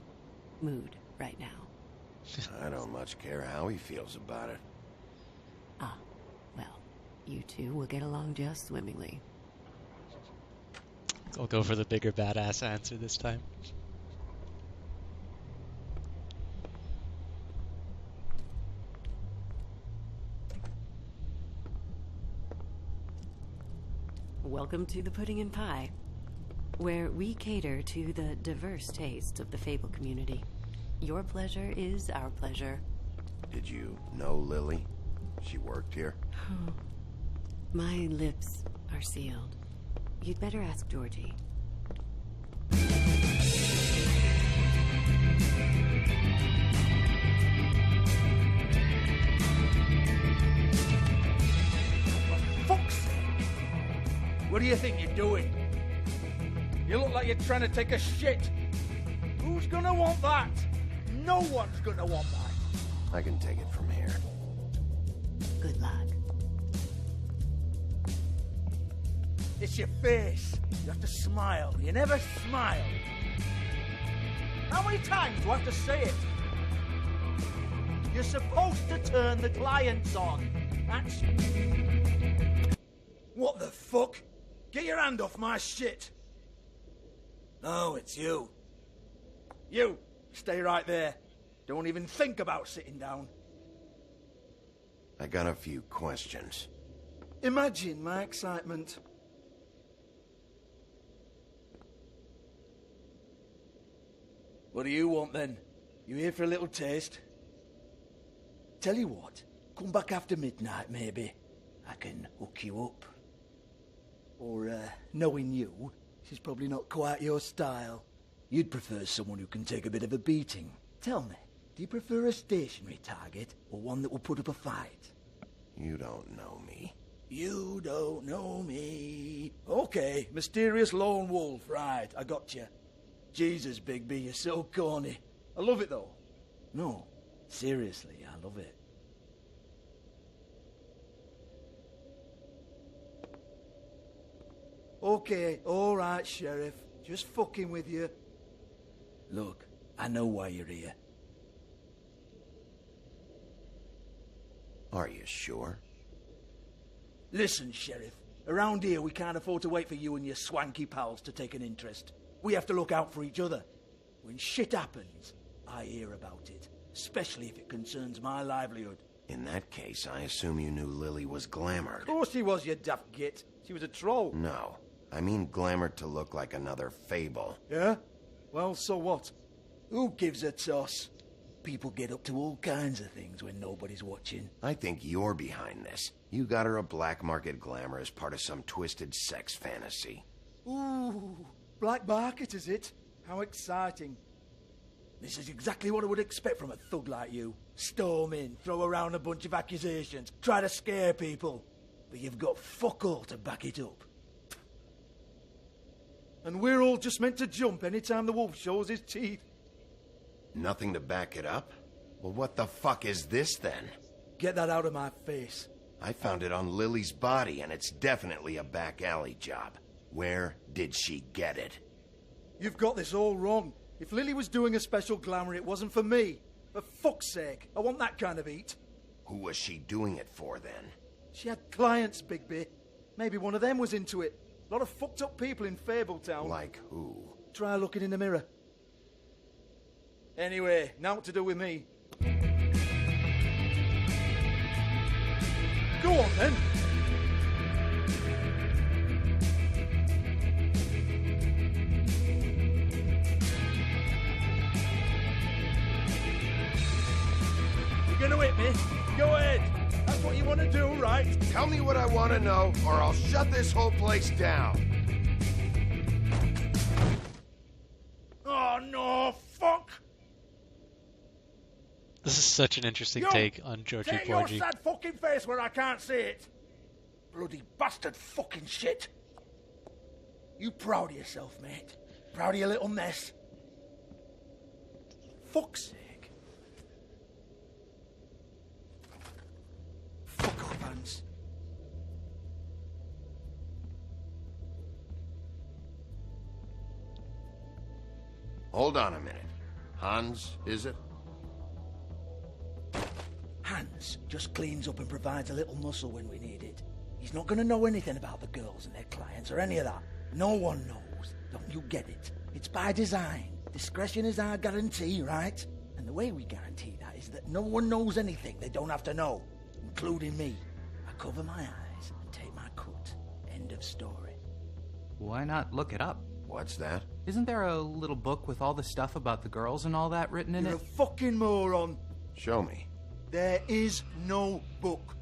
S16: mood right now.
S3: I don't much care how he feels about it.
S16: Ah, well, you two will get along just swimmingly.
S1: I'll go for the bigger badass answer this time.
S16: Welcome to the Pudding and Pie, where we cater to the diverse tastes of the Fable community. Your pleasure is our pleasure.
S3: Did you know Lily? She worked here?
S16: My lips are sealed. You'd better ask Georgie.
S17: Fuck's sake! What do you think you're doing? You look like you're trying to take a shit. Who's gonna want that? No one's gonna want that.
S3: I can take it from here.
S16: Good luck.
S17: It's your face. You have to smile. You never smile. How many times do I have to say it? You're supposed to turn the clients on. That's... What the fuck? Get your hand off my shit. No, it's you. You, stay right there. Don't even think about sitting down.
S3: I got a few questions.
S17: Imagine my excitement. What do you want then? You here for a little taste? Tell you what, come back after midnight maybe. I can hook you up. Or, knowing you, she's probably not quite your style. You'd prefer someone who can take a bit of a beating. Tell me, do you prefer a stationary target or one that will put up a fight?
S3: You don't know me.
S17: You don't know me. Okay, mysterious lone wolf, right, I got you. Jesus, Bigby, you're so corny. I love it though. No, seriously, I love it. Okay, alright, Sheriff. Just fucking with you. Look, I know why you're here.
S3: Are you sure?
S17: Listen, Sheriff. Around here, we can't afford to wait for you and your swanky pals to take an interest. We have to look out for each other. When shit happens, I hear about it. Especially if it concerns my livelihood.
S3: In that case, I assume you knew Lily was glamored.
S17: Of course she was, you daft git. She was a troll.
S3: No. I mean glamored to look like another Fable.
S17: Yeah? Well, so what? Who gives a toss? People get up to all kinds of things when nobody's watching.
S3: I think you're behind this. You got her a black market glamour as part of some twisted sex fantasy.
S17: Ooh, black market is it? How exciting. This is exactly what I would expect from a thug like you. Storm in, throw around a bunch of accusations, try to scare people. But you've got fuck all to back it up. And we're all just meant to jump anytime the wolf shows his teeth.
S3: Nothing to back it up? Well, what the fuck is this then?
S17: Get that out of my face.
S3: I found it on Lily's body, and it's definitely a back alley job. Where did she get it?
S17: You've got this all wrong. If Lily was doing a special glamour, it wasn't for me. For fuck's sake, I want that kind of eat.
S3: Who was she doing it for, then?
S17: She had clients, Bigby. Maybe one of them was into it. A lot of fucked up people in Fabletown.
S3: Like who?
S17: Try looking in the mirror. Anyway, now what to do with me. Go on, then. You're gonna hit me? Go ahead. That's what what you want to do, right?
S3: Tell me what I want to know, or I'll shut this whole place down.
S17: Oh, no, fuck!
S1: This is such an interesting take on Georgie
S17: Take your
S1: Porgy.
S17: sad fucking face where I can't see it. Bloody bastard fucking shit. You proud of yourself, mate? Proud of your little mess? Fuck's sake. Fuck off, Hans.
S3: Hold on a minute. Hans, is it?
S17: Hans just cleans up and provides a little muscle when we need it. He's not going to know anything about the girls and their clients or any of that. No one knows. Don't you get it? It's by design. Discretion is our guarantee, right? And the way we guarantee that is that no one knows anything they don't have to know, including me. I cover my eyes and take my cut. End of story.
S18: Why not look it up?
S3: What's that?
S18: Isn't there a little book with all the stuff about the girls and all that written in
S17: You're
S18: it?
S17: a fucking moron.
S3: Show me.
S17: There is no book.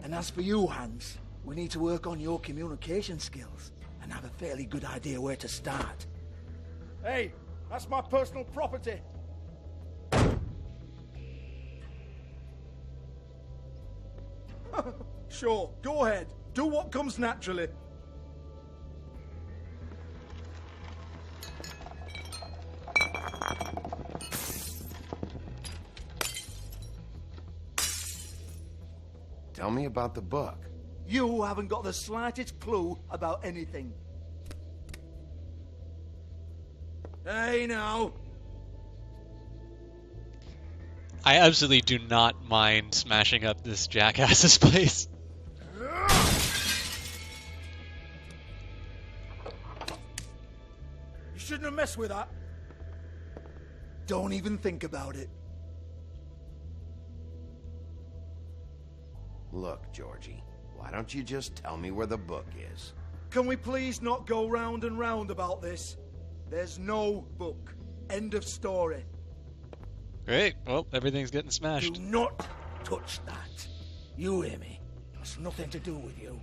S17: And as for you, Hans, we need to work on your communication skills and have a fairly good idea where to start. Hey, that's my personal property. Sure, go ahead. Do what comes naturally.
S3: Tell me about the book.
S17: You haven't got the slightest clue about anything. Hey, now.
S1: I absolutely do not mind smashing up this jackass's place.
S17: You shouldn't have messed with that. Don't even think about it.
S3: Look, Georgie, why don't you just tell me where the book is?
S17: Can we please not go round and round about this? There's no book. End of story.
S1: Great. Well, everything's getting smashed.
S17: Do not touch that. You hear me? It's nothing to do with you.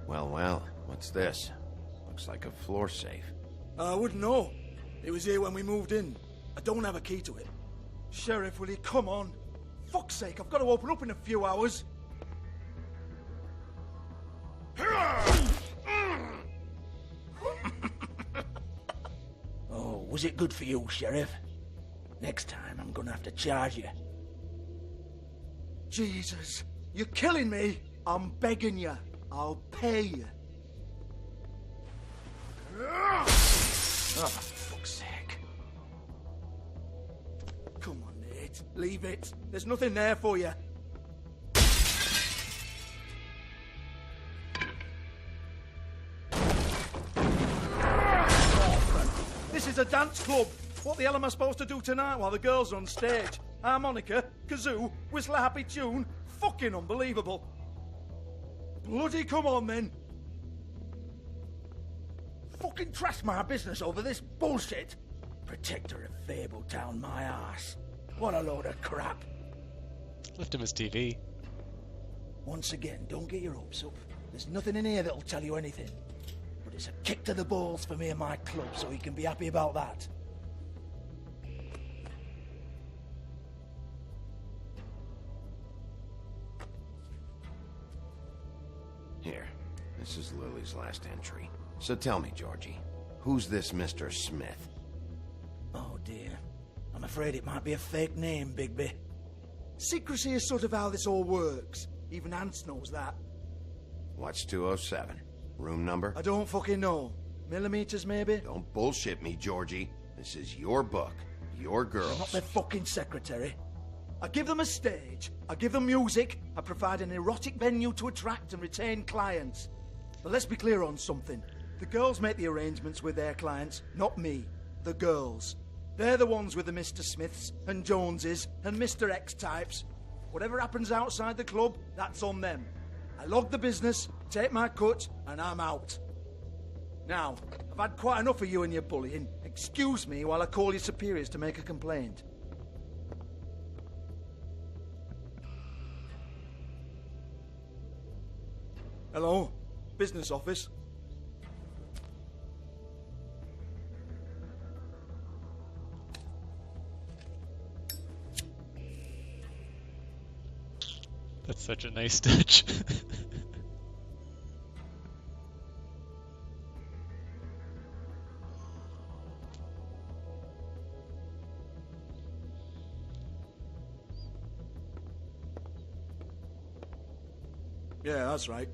S3: Well, well, what's this? Looks like a floor safe.
S17: I wouldn't know. It was here when we moved in. I don't have a key to it. Sheriff, will you come on? Fuck's sake, I've got to open up in a few hours. Oh, was it good for you, Sheriff? Next time I'm gonna have to charge you. Jesus, you're killing me. I'm begging you. I'll pay you. Oh, for fuck's sake. Come on, Nate. Leave it. There's nothing there for you. This is a dance club. What the hell am I supposed to do tonight while the girls are on stage? Harmonica, kazoo, whistle a happy tune? Fucking unbelievable. Bloody come on, then. Fucking trash my business over this bullshit. Protector of Fabletown, my ass. What a load of crap.
S1: Left him his TV.
S17: Once again, don't get your hopes up. There's nothing in here that'll tell you anything. But it's a kick to the balls for me and my club, so he can be happy about that.
S3: Here, this is Lily's last entry. So tell me, Georgie, who's this Mr. Smith?
S17: Oh dear. I'm afraid it might be a fake name, Bigby. Secrecy is sort of how this all works. Even Hans knows that.
S3: What's 207? Room number?
S17: I don't fucking know. Millimeters, maybe?
S3: Don't bullshit me, Georgie. This is your book. Your girls.
S17: I'm not their fucking secretary. I give them a stage. I give them music. I provide an erotic venue to attract and retain clients. But let's be clear on something. The girls make the arrangements with their clients, not me. The girls. They're the ones with the Mr. Smiths and Joneses and Mr. X types. Whatever happens outside the club, that's on them. I log the business, take my cut, and I'm out. Now, I've had quite enough of you and your bullying. Excuse me while I call your superiors to make a complaint. Hello? Business office?
S1: That's such a nice touch.
S17: Yeah, that's right.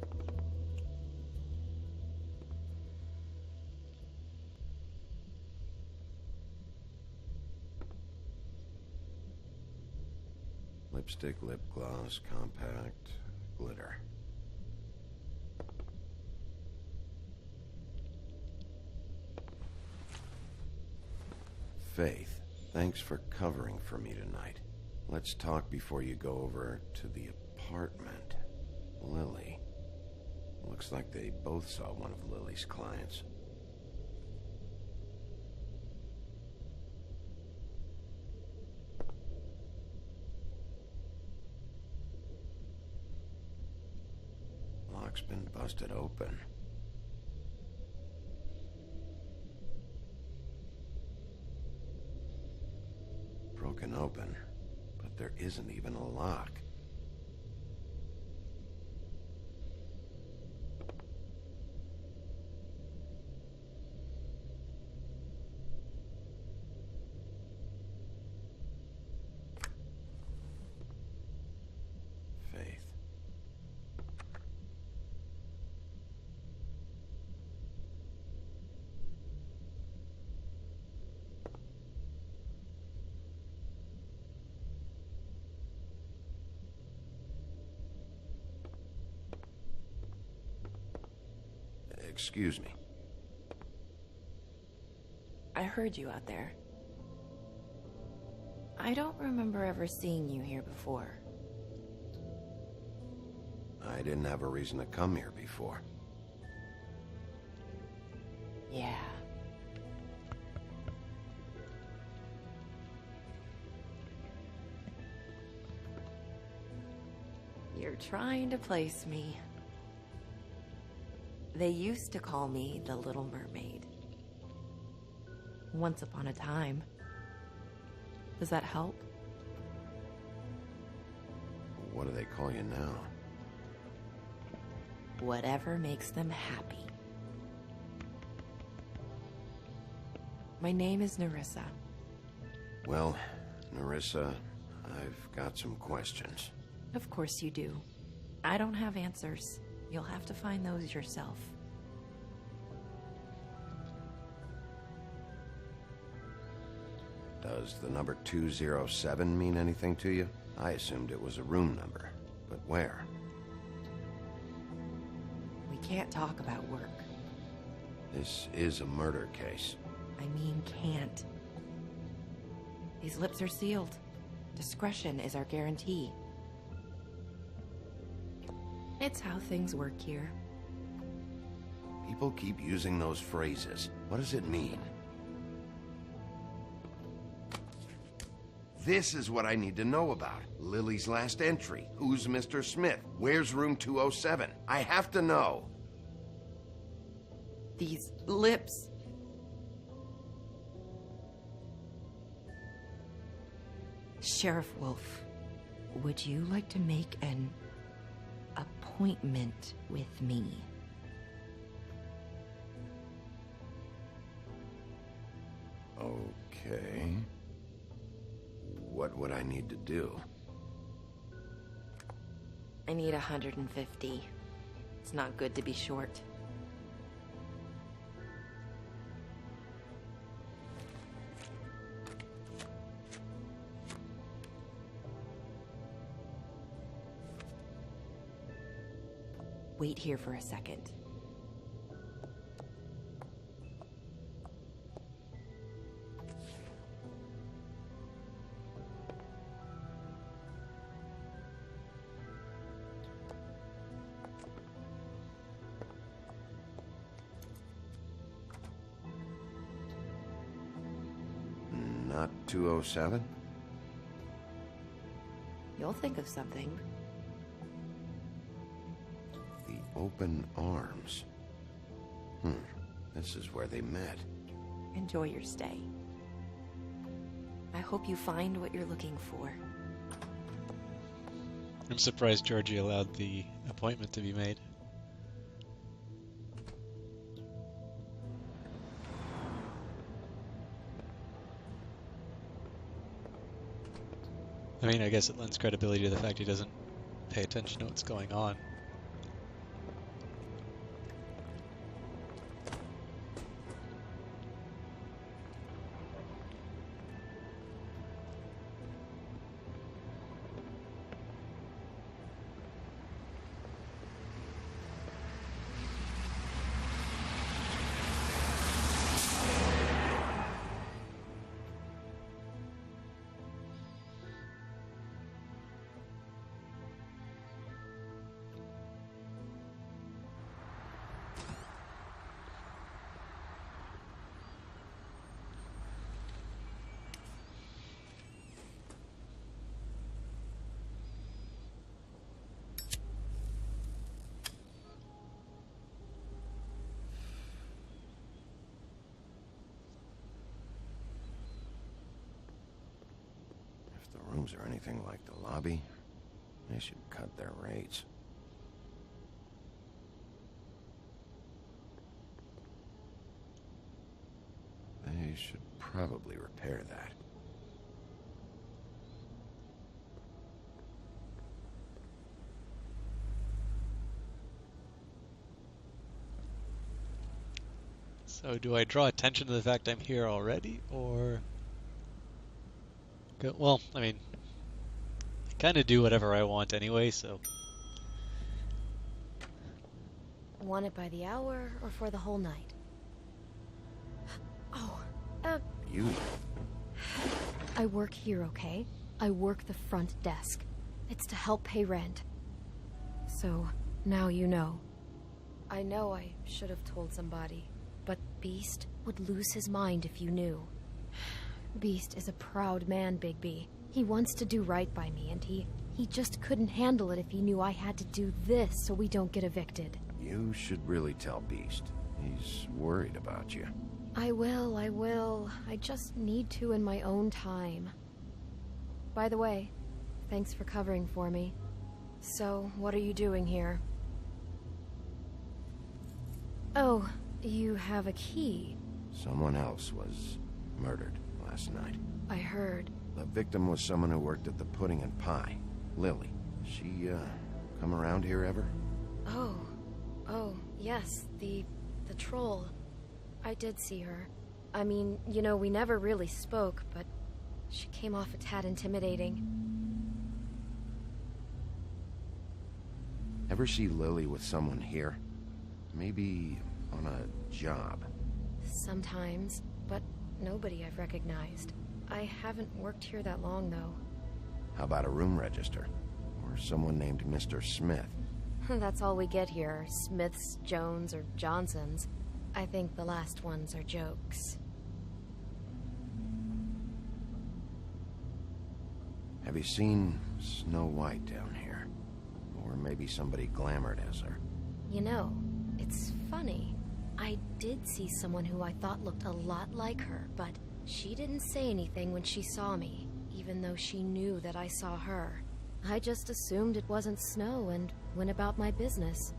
S3: Lipstick, lip gloss, compact, glitter. Faith, thanks for covering for me tonight. Let's talk before you go over to the apartment. Lily. Looks like they both saw one of Lily's clients. Lock's been busted open. Broken open, but there isn't even a lock. Excuse me.
S19: I heard you out there. I don't remember ever seeing you here before.
S3: I didn't have a reason to come here before.
S19: Yeah. You're trying to place me. They used to call me the Little Mermaid. Once upon a time. Does that help?
S3: What do they call you now?
S19: Whatever makes them happy. My name is Nerissa.
S3: Well, Nerissa, I've got some questions.
S19: Of course you do. I don't have answers. You'll have to find those yourself.
S3: Does the number 207 mean anything to you? I assumed it was a room number, but where?
S19: We can't talk about work.
S3: This is a murder case.
S19: I mean can't. These lips are sealed. Discretion is our guarantee. It's how things work here.
S3: People keep using those phrases. What does it mean? This is what I need to know about. Lily's last entry. Who's Mr. Smith? Where's room 207? I have to know.
S19: These lips. Sheriff Wolf, would you like to make an appointment with me?
S3: Okay. What would I need to do?
S19: I need 150. It's not good to be short. Wait here for a second.
S3: Not 207?
S19: You'll think of something.
S3: The Open Arms. This is where they met.
S19: Enjoy your stay. I hope you find what you're looking for.
S1: I'm surprised Georgie allowed the appointment to be made. I mean, I guess it lends credibility to the fact he doesn't pay attention to what's going on.
S3: If the rooms are anything like the lobby, they should cut their rates. They should probably repair that.
S1: So do I draw attention to the fact I'm here already, or... Well, I mean, I kind of do whatever I want anyway, so...
S13: Want it by the hour or for the whole night? Oh,
S3: You?
S13: I work here, okay? I work the front desk. It's to help pay rent. So, now you know. I know I should have told somebody, but Beast would lose his mind if you knew. Beast is a proud man, Bigby. He wants to do right by me, and he just couldn't handle it if he knew I had to do this so we don't get evicted.
S3: You should really tell Beast. He's worried about you.
S13: I will. I just need to in my own time. By the way, thanks for covering for me. So, what are you doing here? Oh, you have a key.
S3: Someone else was murdered last night.
S13: I heard.
S3: The victim was someone who worked at the Pudding and Pie. Lily. She, come around here ever?
S13: Oh, yes, the troll. I did see her. I mean, you know, we never really spoke, but she came off a tad intimidating.
S3: Ever see Lily with someone here? Maybe on a job.
S13: Sometimes, but nobody I've recognized. I haven't worked here that long, though.
S3: How about a room register? Or someone named Mr. Smith?
S13: That's all we get here, Smiths, Jones, or Johnsons. I think the last ones are jokes.
S3: Have you seen Snow White down here? Or maybe somebody glamored as her?
S13: You know, it's funny. I did see someone who I thought looked a lot like her, but she didn't say anything when she saw me, even though she knew that I saw her. I just assumed it wasn't Snow and went about my business.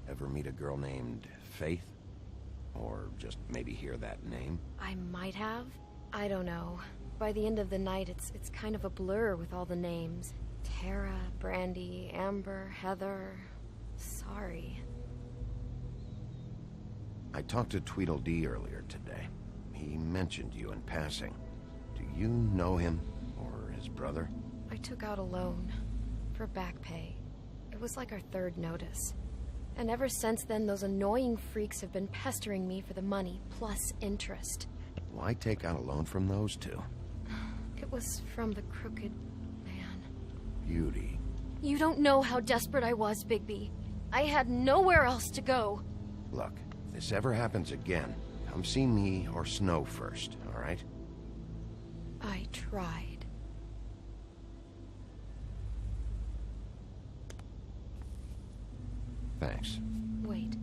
S3: Ever meet a girl named Faith? Or just maybe hear that name?
S13: I might have. I don't know. By the end of the night, it's kind of a blur with all the names. Tara, Brandy, Amber, Heather... Sorry.
S3: I talked to Tweedledee earlier today. He mentioned you in passing. Do you know him? Or his brother?
S13: I took out a loan. For back pay. It was like our third notice. And ever since then, those annoying freaks have been pestering me for the money, plus interest.
S3: Why take out a loan from those two?
S13: It was from the Crooked Man.
S3: Beauty.
S13: You don't know how desperate I was, Bigby. I had nowhere else to go.
S3: Look, if this ever happens again, come see me or Snow first, all right?
S13: I tried.
S3: Thanks.
S13: Wait.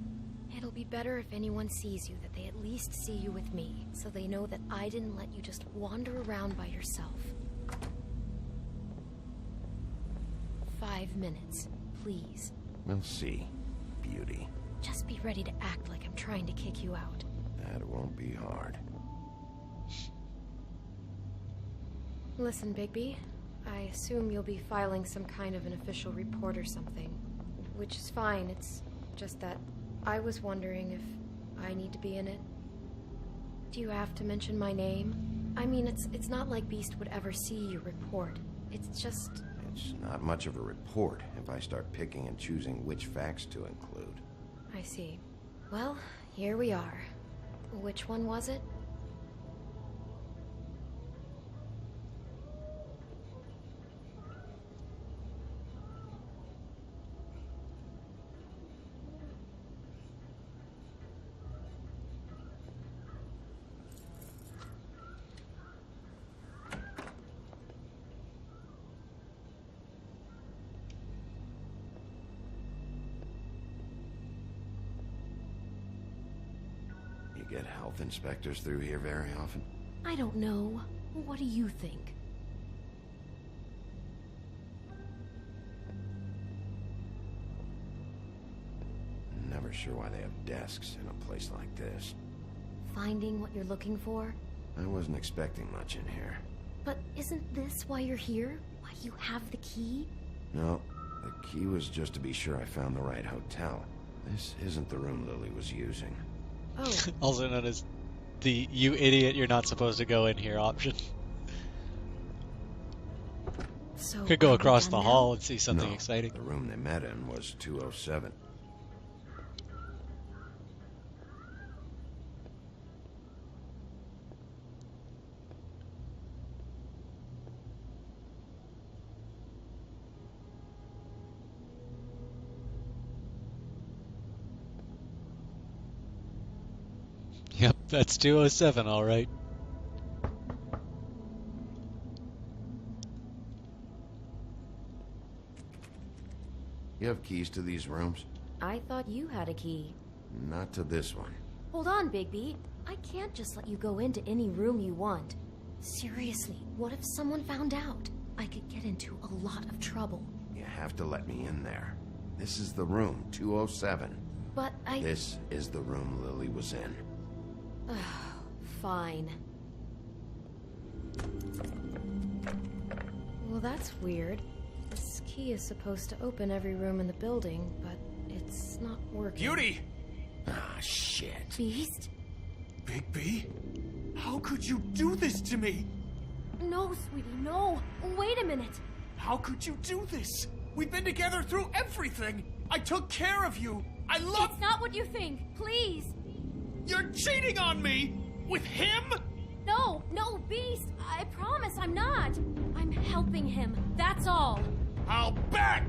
S13: It'll be better if anyone sees you that they at least see you with me, so they know that I didn't let you just wander around by yourself. 5 minutes, please.
S3: We'll see, beauty.
S13: Just be ready to act like I'm trying to kick you out.
S3: That won't be hard.
S13: Listen, Bigby, I assume you'll be filing some kind of an official report or something. Which is fine, it's just that I was wondering if I need to be in it. Do you have to mention my name? I mean, it's not like Beast would ever see your report. It's just...
S3: It's not much of a report if I start picking and choosing which facts to include.
S13: I see. Well, here we are. Which one was it?
S3: Get health inspectors through here very often?
S13: I don't know. What do you think?
S3: Never sure why they have desks in a place like this.
S13: Finding what you're looking for?
S3: I wasn't expecting much in here.
S13: But isn't this why you're here? Why you have the key?
S3: No, the key was just to be sure I found the right hotel. This isn't the room Lily was using.
S13: Oh.
S1: Also known as the "you idiot, you're not supposed to go in here" option.
S13: So
S1: could go across the hall and see something
S3: No,
S1: exciting.
S3: The room they met in was 207.
S1: Yep, that's 207, all right.
S3: You have keys to these rooms?
S13: I thought you had a key.
S3: Not to this one.
S13: Hold on, Bigby. I can't just let you go into any room you want. Seriously, what if someone found out? I could get into a lot of trouble.
S3: You have to let me in there. This is the room, 207.
S13: But
S3: This is the room Lily was in.
S13: Fine. Well, that's weird. This key is supposed to open every room in the building, but it's not working.
S6: Beauty!
S3: Ah, shit.
S13: Beast?
S6: Bigby? How could you do this to me?
S13: No, sweetie, no. Wait a minute.
S6: How could you do this? We've been together through everything. I took care of you. I love...
S13: It's not what you think. Please.
S6: You're cheating on me! With him?
S13: No, Beast. I promise I'm not. I'm helping him. That's all.
S6: I'll bet!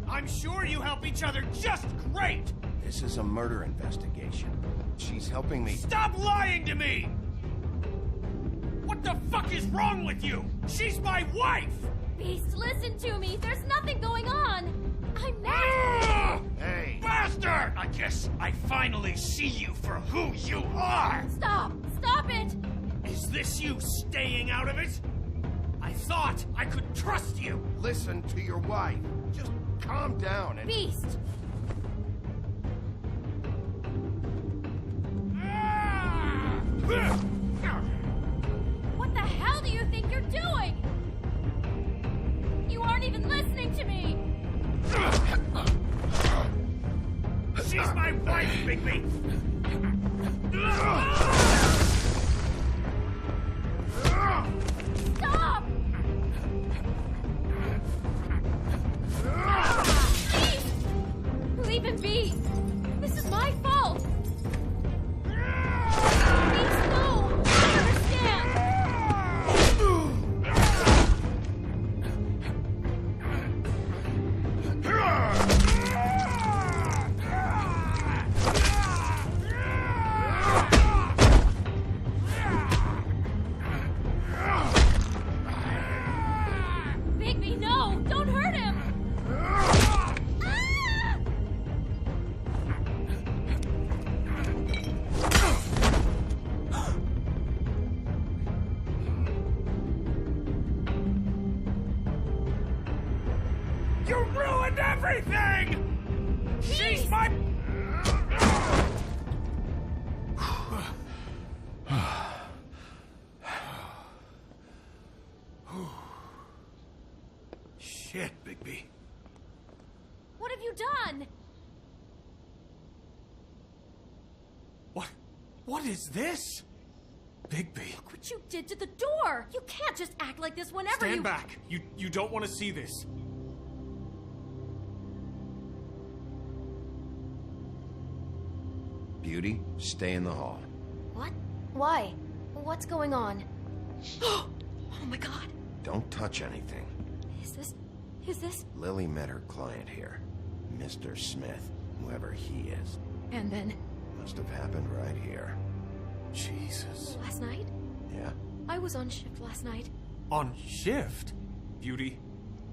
S6: I'm sure you help each other just great!
S3: This is a murder investigation. She's helping me...
S6: Stop lying to me! What the fuck is wrong with you? She's my wife!
S13: Beast, listen to me. There's nothing going on. I'm not...
S6: Ah!
S3: Hey!
S6: Bastard! I guess I finally see you for who you are!
S13: Stop! Stop it!
S6: Is this you staying out of it? I thought I could trust you!
S3: Listen to your wife. Just calm down and...
S13: Beast! What the hell do you think you're doing? You aren't even listening to me!
S6: She's my wife, Bigby!
S13: Stop! Beast! Leave him be! This is my fault! Beast, no! I understand!
S6: You ruined everything! She's my... Shit, Bigby.
S13: What have you done?
S6: What is this? Bigby.
S13: Look what you did to the door! You can't just act like this whenever
S6: Stand back. You don't want to see this.
S3: Beauty, stay in the hall.
S13: What? Why? What's going on? Oh my god.
S3: Don't touch anything.
S13: Is this...
S3: Lily met her client here, Mr. Smith, whoever he is.
S13: And then...
S3: Must have happened right here.
S6: Jesus.
S13: Last night?
S3: Yeah?
S13: I was on shift last night.
S6: On shift? Beauty,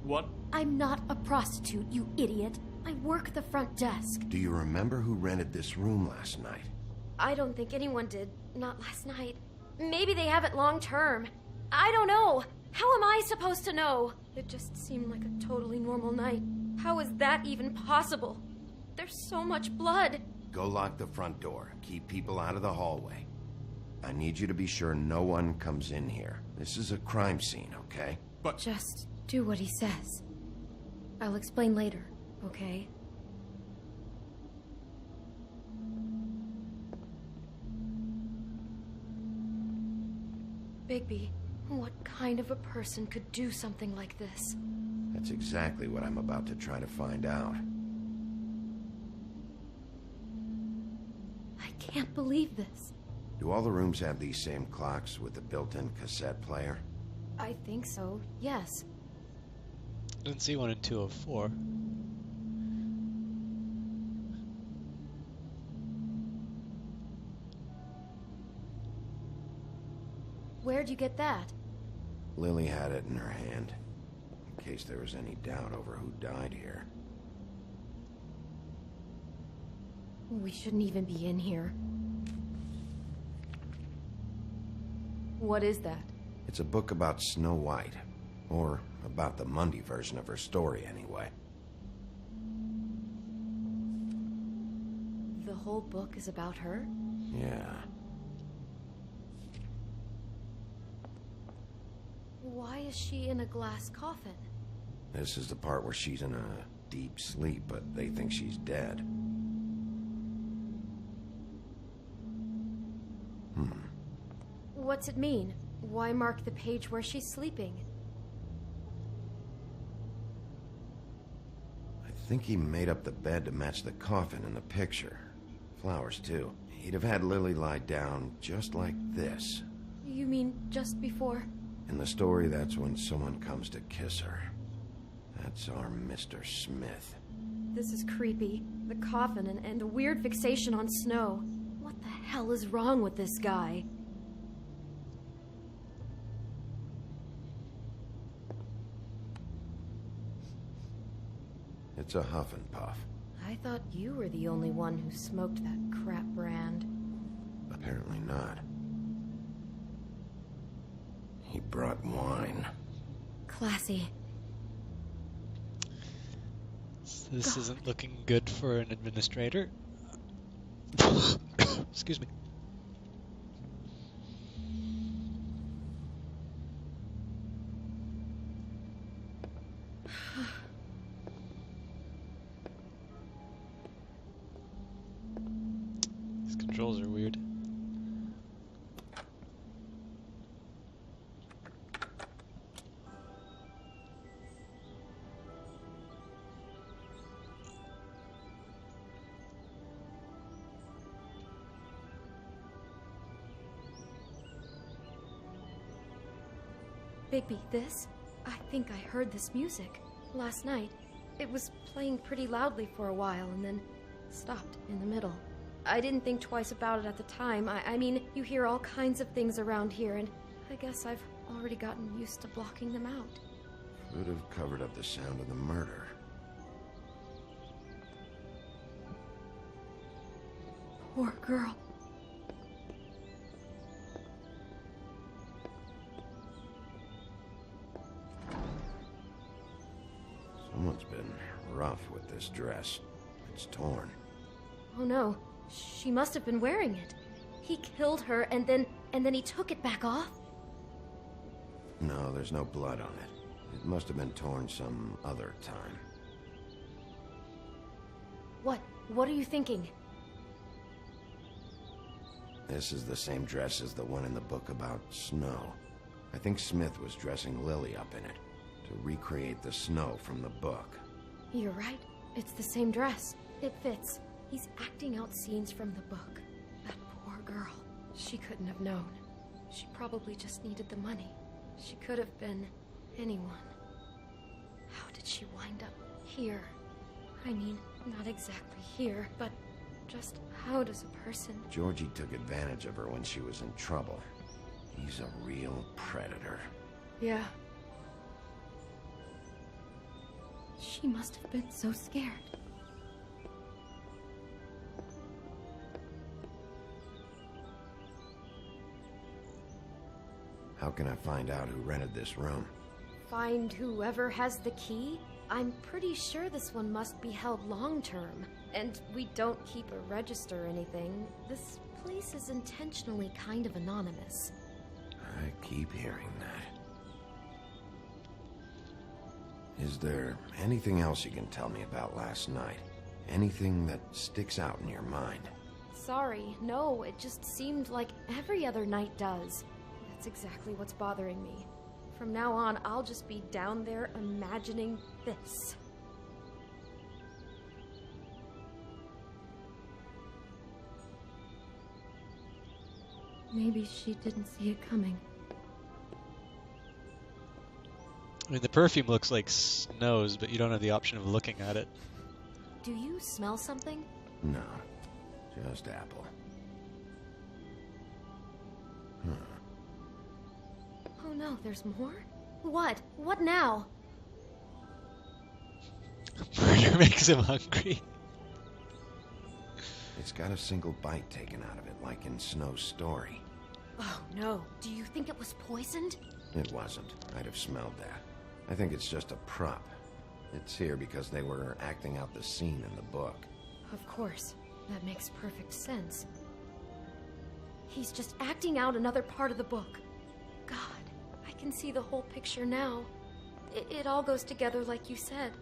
S6: what?
S13: I'm not a prostitute, you idiot. I work the front desk.
S3: Do you remember who rented this room last night?
S13: I don't think anyone did. Not last night. Maybe they have it long term. I don't know. How am I supposed to know? It just seemed like a totally normal night. How is that even possible? There's so much blood.
S3: Go lock the front door. Keep people out of the hallway. I need you to be sure no one comes in here. This is a crime scene, okay?
S6: But...
S13: Just do what he says. I'll explain later, okay? Bigby, what kind of a person could do something like this?
S3: That's exactly what I'm about to try to find out.
S13: I can't believe this.
S3: Do all the rooms have these same clocks with the built-in cassette player?
S13: I think so, yes.
S1: I didn't see one in 204.
S13: Where'd you get that?
S3: Lily had it in her hand, in case there was any doubt over who died here.
S13: We shouldn't even be in here. What is that?
S3: It's a book about Snow White. Or about the Mundy version of her story, anyway.
S13: The whole book is about her?
S3: Yeah.
S13: Why is she in a glass coffin?
S3: This is the part where she's in a deep sleep, but they think she's dead.
S13: What's it mean? Why mark the page where she's sleeping?
S3: I think he made up the bed to match the coffin in the picture. Flowers, too. He'd have had Lily lie down just like this.
S13: You mean just before?
S3: In the story, that's when someone comes to kiss her. That's our Mr. Smith.
S13: This is creepy. The coffin and the weird fixation on Snow. What the hell is wrong with this guy?
S3: It's a huff and puff.
S13: I thought you were the only one who smoked that crap brand.
S3: Apparently not. He brought wine.
S13: Classy.
S1: This isn't looking good for an administrator. Excuse me. These controls are weird.
S13: Bigby, this? I think I heard this music. Last night. It was playing pretty loudly for a while and then stopped in the middle. I didn't think twice about it at the time. I mean, you hear all kinds of things around here, and I guess I've already gotten used to blocking them out.
S3: Would have covered up the sound of the murder.
S13: Poor girl.
S3: Someone Something's been rough with this dress. It's torn.
S13: Oh no, she must have been wearing it. He killed her and then he took it back off?
S3: No, there's no blood on it. It must have been torn some other time.
S13: What are you thinking?
S3: This is the same dress as the one in the book about snow. I think Smith was dressing Lily up in it, to recreate the snow from the book.
S13: You're right. It's the same dress. It fits. He's acting out scenes from the book. That poor girl. She couldn't have known. She probably just needed the money. She could have been anyone. How did she wind up here? I mean, not exactly here, but just how does a person...
S3: Georgie took advantage of her when she was in trouble. He's a real predator.
S13: Yeah. She must have been so scared.
S3: How can I find out who rented this room?
S13: Find whoever has the key? I'm pretty sure this one must be held long-term. And we don't keep a register or anything. This place is intentionally kind of anonymous.
S3: I keep hearing that. Is there anything else you can tell me about last night? Anything that sticks out in your mind?
S13: Sorry, no, it just seemed like every other night does. That's exactly what's bothering me. From now on, I'll just be down there imagining this. Maybe she didn't see it coming.
S1: I mean, the perfume looks like Snow's, but you don't have the option of looking at it.
S13: Do you smell something?
S3: No, just apple.
S13: Oh no, there's more? What? What now?
S1: Murder makes him hungry.
S3: It's got a single bite taken out of it, like in Snow's story.
S13: Oh no, do you think it was poisoned?
S3: It wasn't. I'd have smelled that. I think it's just a prop. It's here because they were acting out the scene in the book.
S13: Of course. That makes perfect sense. He's just acting out another part of the book. God, I can see the whole picture now. It all goes together like you said.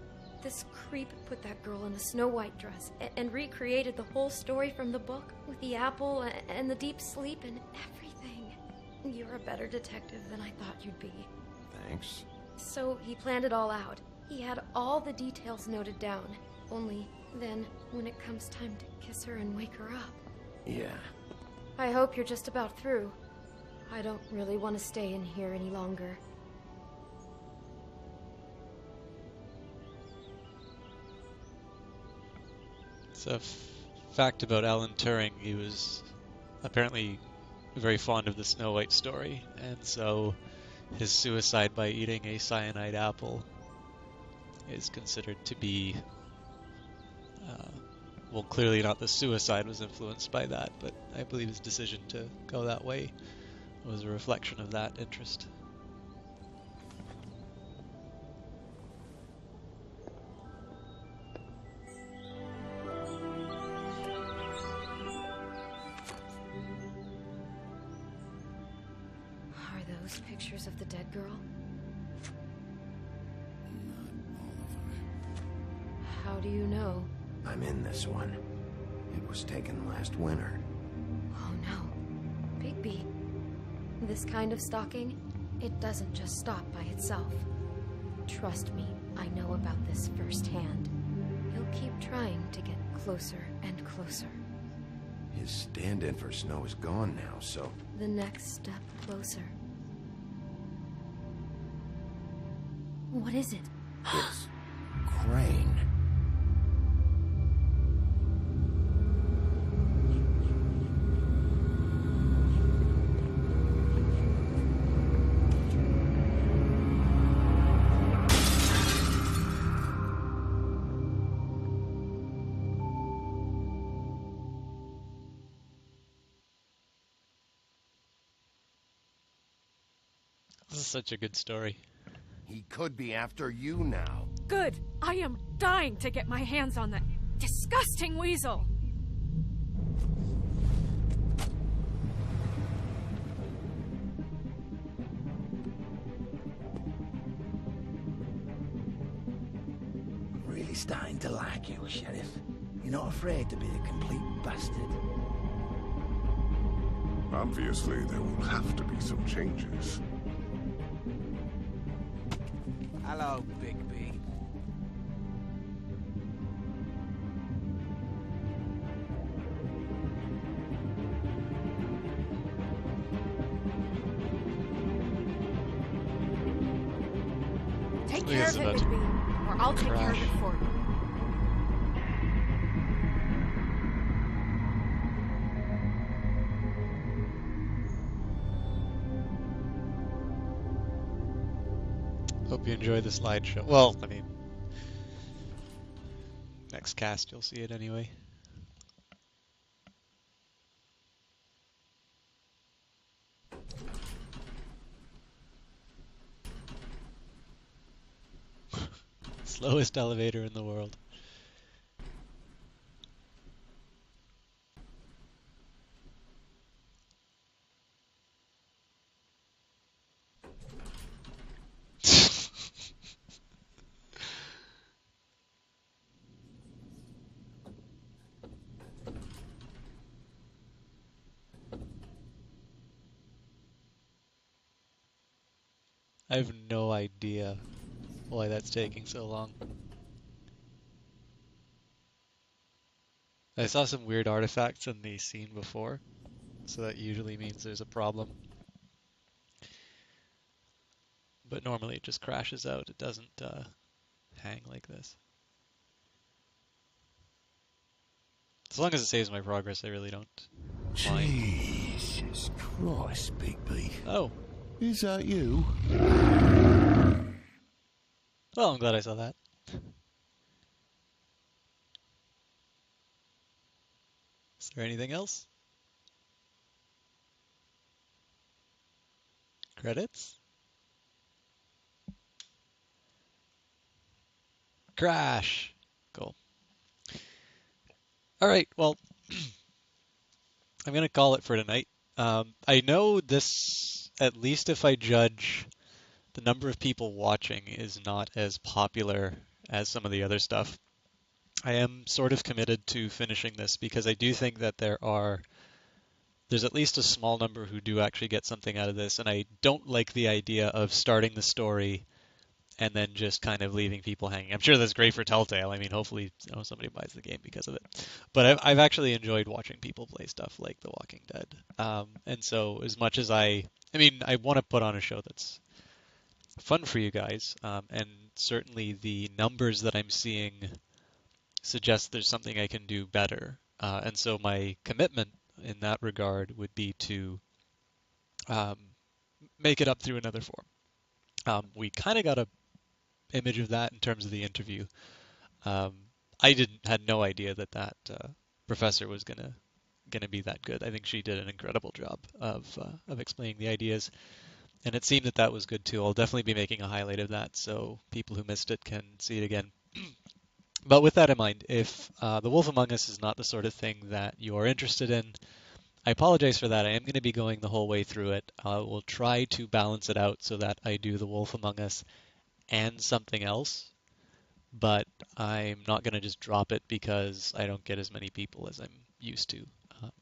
S13: This creep put that girl in a Snow White dress and recreated the whole story from the book with the apple and the deep sleep and everything. You're a better detective than I thought you'd be.
S3: Thanks.
S13: So he planned it all out. He had all the details noted down. Only then, when it comes time to kiss her and wake her up.
S3: Yeah.
S13: I hope you're just about through. I don't really want to stay in here any longer.
S1: So, fact about Alan Turing, he was apparently very fond of the Snow White story, and so his suicide by eating a cyanide apple is considered to be, well, clearly not the suicide was influenced by that, but I believe his decision to go that way was a reflection of that interest.
S13: Are those pictures of the dead girl? How do you know?
S3: I'm in this one. It was taken last winter.
S13: Oh no. Bigby. This kind of stalking, it doesn't just stop by itself. Trust me, I know about this firsthand. He'll keep trying to get closer and closer.
S3: His stand-in for Snow is gone now, so...
S13: The next step closer. What is it?
S3: It's... Crane.
S1: This is such a good story.
S3: He could be after you now.
S4: Good. I am dying to get my hands on that disgusting weasel.
S17: Really starting to like you, Sheriff. You're not afraid to be a complete bastard.
S11: Obviously, there will have to be some changes.
S6: Hello, Bigby.
S4: Take care of it, Bigby, or I'll take care of it for you.
S1: Hope you enjoy the slideshow. Well, I mean, next cast you'll see it anyway. Slowest elevator in the world. I have no idea why that's taking so long. I saw some weird artifacts in the scene before, so that usually means there's a problem. But normally it just crashes out, it doesn't hang like this. As long as it saves my progress, I really don't mind.
S7: Jesus Christ, Bigby.
S1: Oh.
S7: Is that you?
S1: Well, I'm glad I saw that. Is there anything else? Credits? Crash! Cool. Alright, well, I'm going to call it for tonight. I know this, at least if I judge the number of people watching, is not as popular as some of the other stuff. I am sort of committed to finishing this because I do think that there's at least a small number who do actually get something out of this, and I don't like the idea of starting the story and then just kind of leaving people hanging. I'm sure that's great for Telltale. I mean, hopefully somebody buys the game because of it. But I've actually enjoyed watching people play stuff like The Walking Dead. And so as much as I want to put on a show that's fun for you guys, and certainly the numbers that I'm seeing suggest there's something I can do better. And so my commitment in that regard would be to make it up through another form. We kind of got a image of that in terms of the interview. I had no idea that professor was gonna be that good. I think she did an incredible job of explaining the ideas, and it seemed that was good too. I'll definitely be making a highlight of that so people who missed it can see it again. But with that in mind, if The Wolf Among Us is not the sort of thing that you are interested in, I apologize for that. I am going to be going the whole way through it. I will try to balance it out so that I do The Wolf Among Us and something else, but I'm not going to just drop it because I don't get as many people as I'm used to.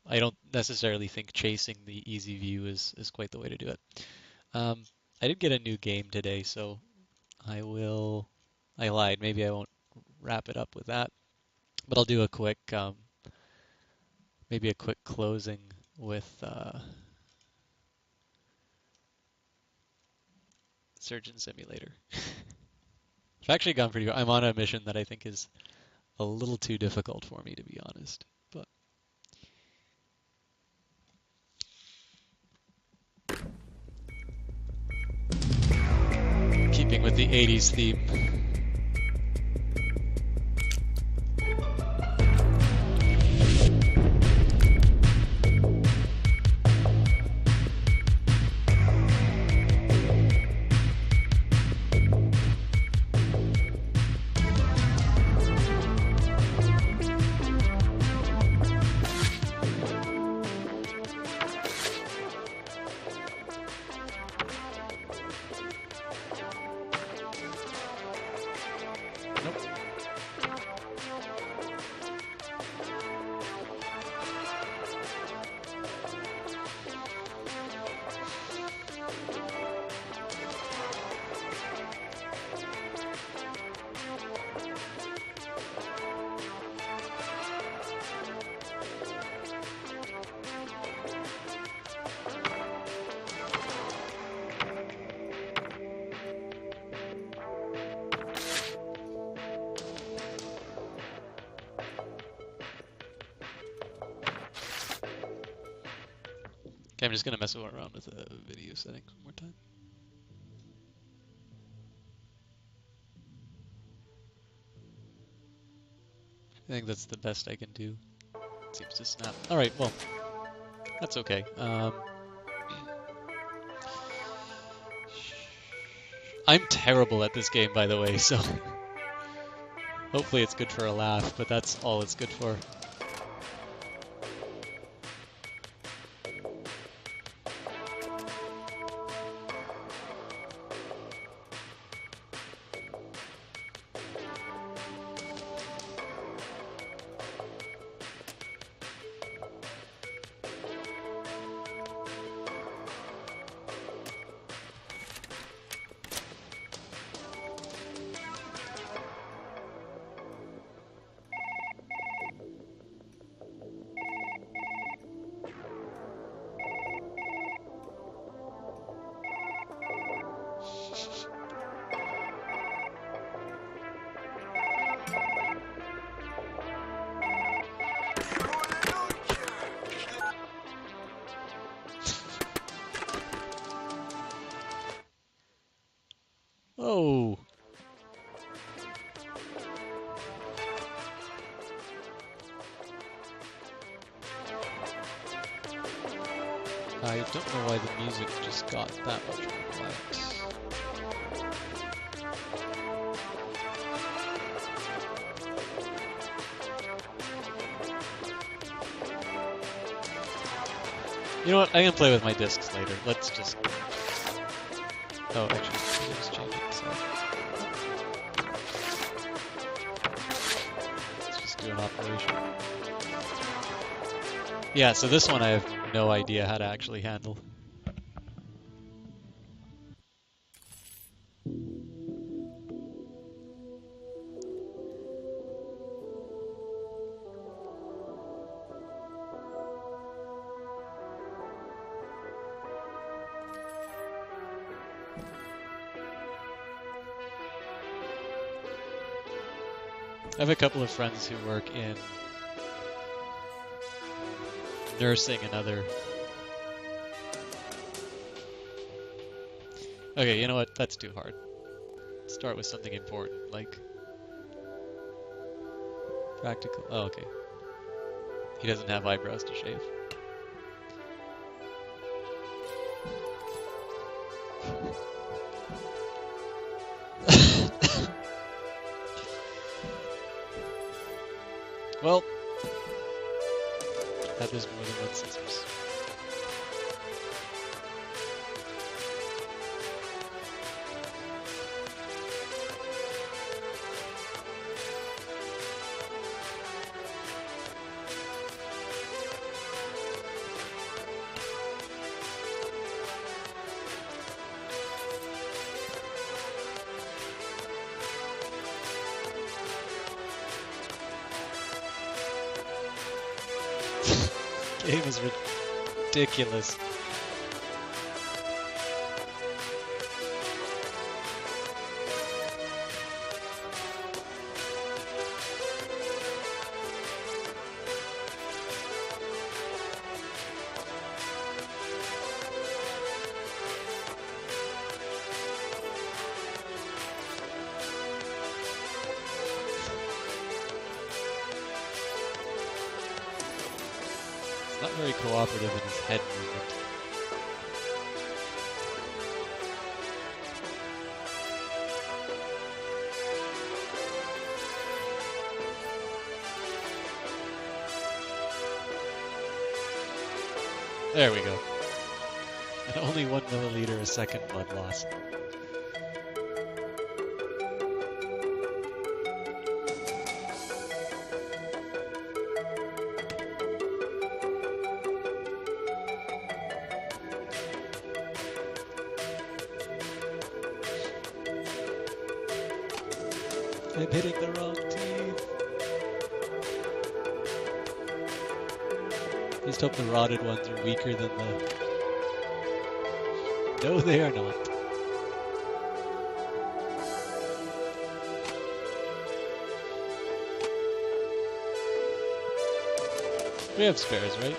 S1: I don't necessarily think chasing the easy view is quite the way to do it. I did get a new game today, so I lied. Maybe I won't wrap it up with that, but I'll do a quick, maybe a quick closing with Surgeon Simulator. I've actually gone pretty well. I'm on a mission that I think is a little too difficult for me, to be honest. But keeping with the 80s theme. Okay, I'm just gonna mess around with the video settings one more time. I think that's the best I can do. Seems to snap. Alright, well, that's okay. I'm terrible at this game, by the way, so hopefully it's good for a laugh, but that's all it's good for. Oh. I don't know why the music just got that much more quiet. You know what? I'm gonna play with my discs later. Let's just. Oh, actually, let's change it. So. Let's just do an operation. Yeah, so this one I have no idea how to actually handle. I have a couple of friends who work in nursing and other... Okay, you know what? That's too hard. Start with something important, like... Practical... Oh, okay. He doesn't have eyebrows to shave. Well, that is more than one scissors. Game is ridiculous. Not very cooperative in his head movement. There we go. And only 1 milliliter a second blood loss. I'm hitting the wrong teeth. Just hope the rotted ones are weaker than the... No, they are not. We have spares, right?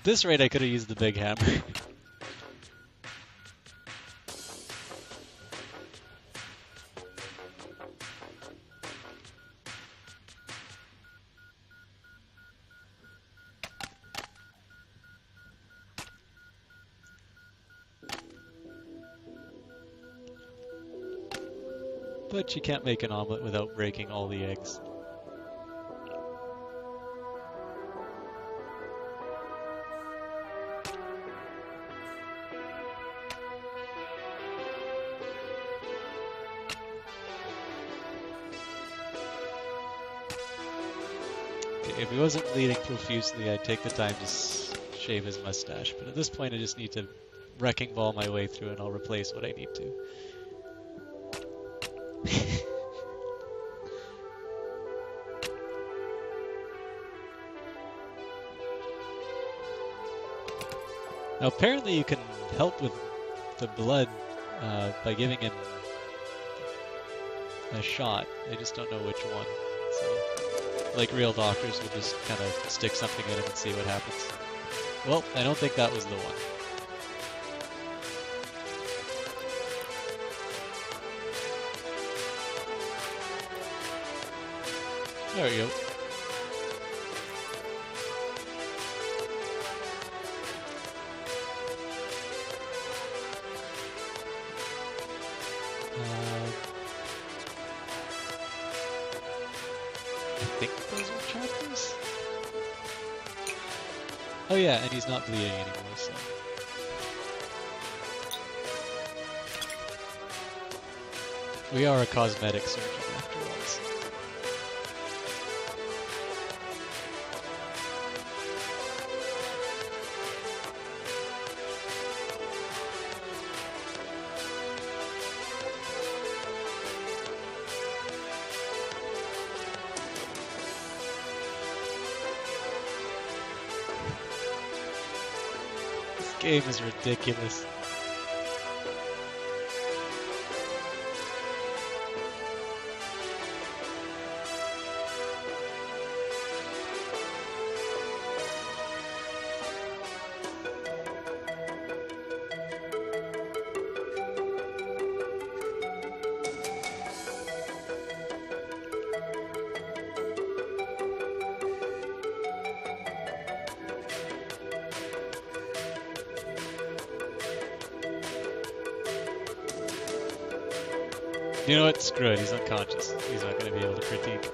S1: At this rate, I could have used the big hammer. But you can't make an omelet without breaking all the eggs. Okay, if he wasn't bleeding profusely, I'd take the time to shave his mustache. But at this point, I just need to wrecking ball my way through and I'll replace what I need to. Now apparently you can help with the blood by giving him a shot. I just don't know which one. So, like real doctors would just kind of stick something in him and see what happens. Well, I don't think that was the one. There we go. I think those are chapters. Oh yeah, and he's not bleeding anymore, so. We are a cosmetic surgeon after all. Game is ridiculous. You know what? Screw it. He's unconscious. He's not going to be able to critique.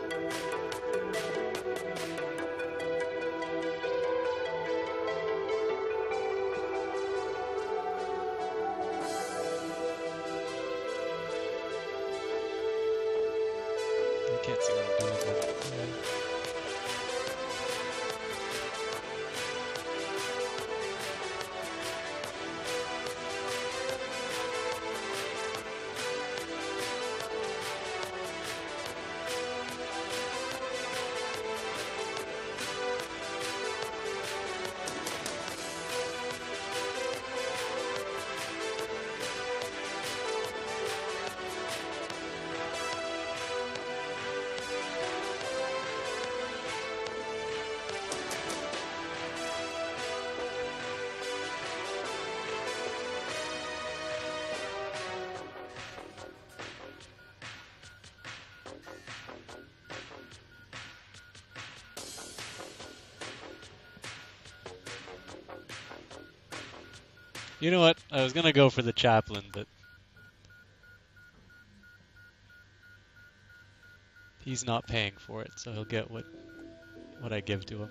S1: I can't see what I'm doing, but you know what? I was going to go for the chaplain, but he's not paying for it, so he'll get what I give to him.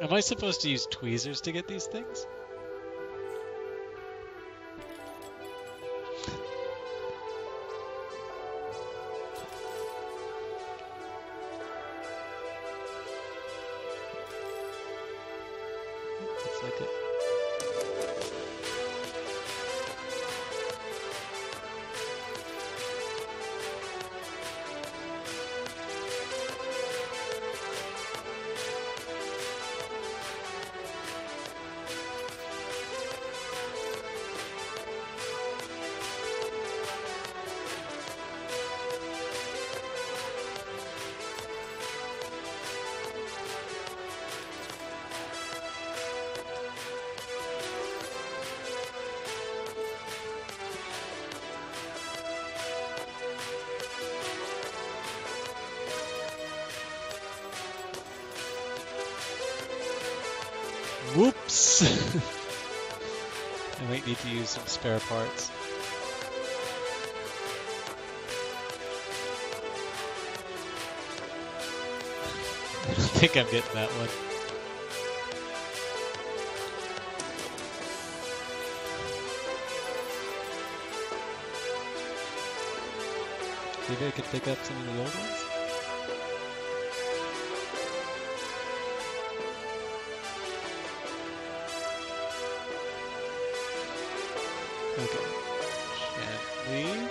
S1: Am I supposed to use tweezers to get these things? Looks like it. Whoops! I might need to use some spare parts. I don't think I'm getting that one. Maybe I could pick up some of the old ones? Okay. Gently.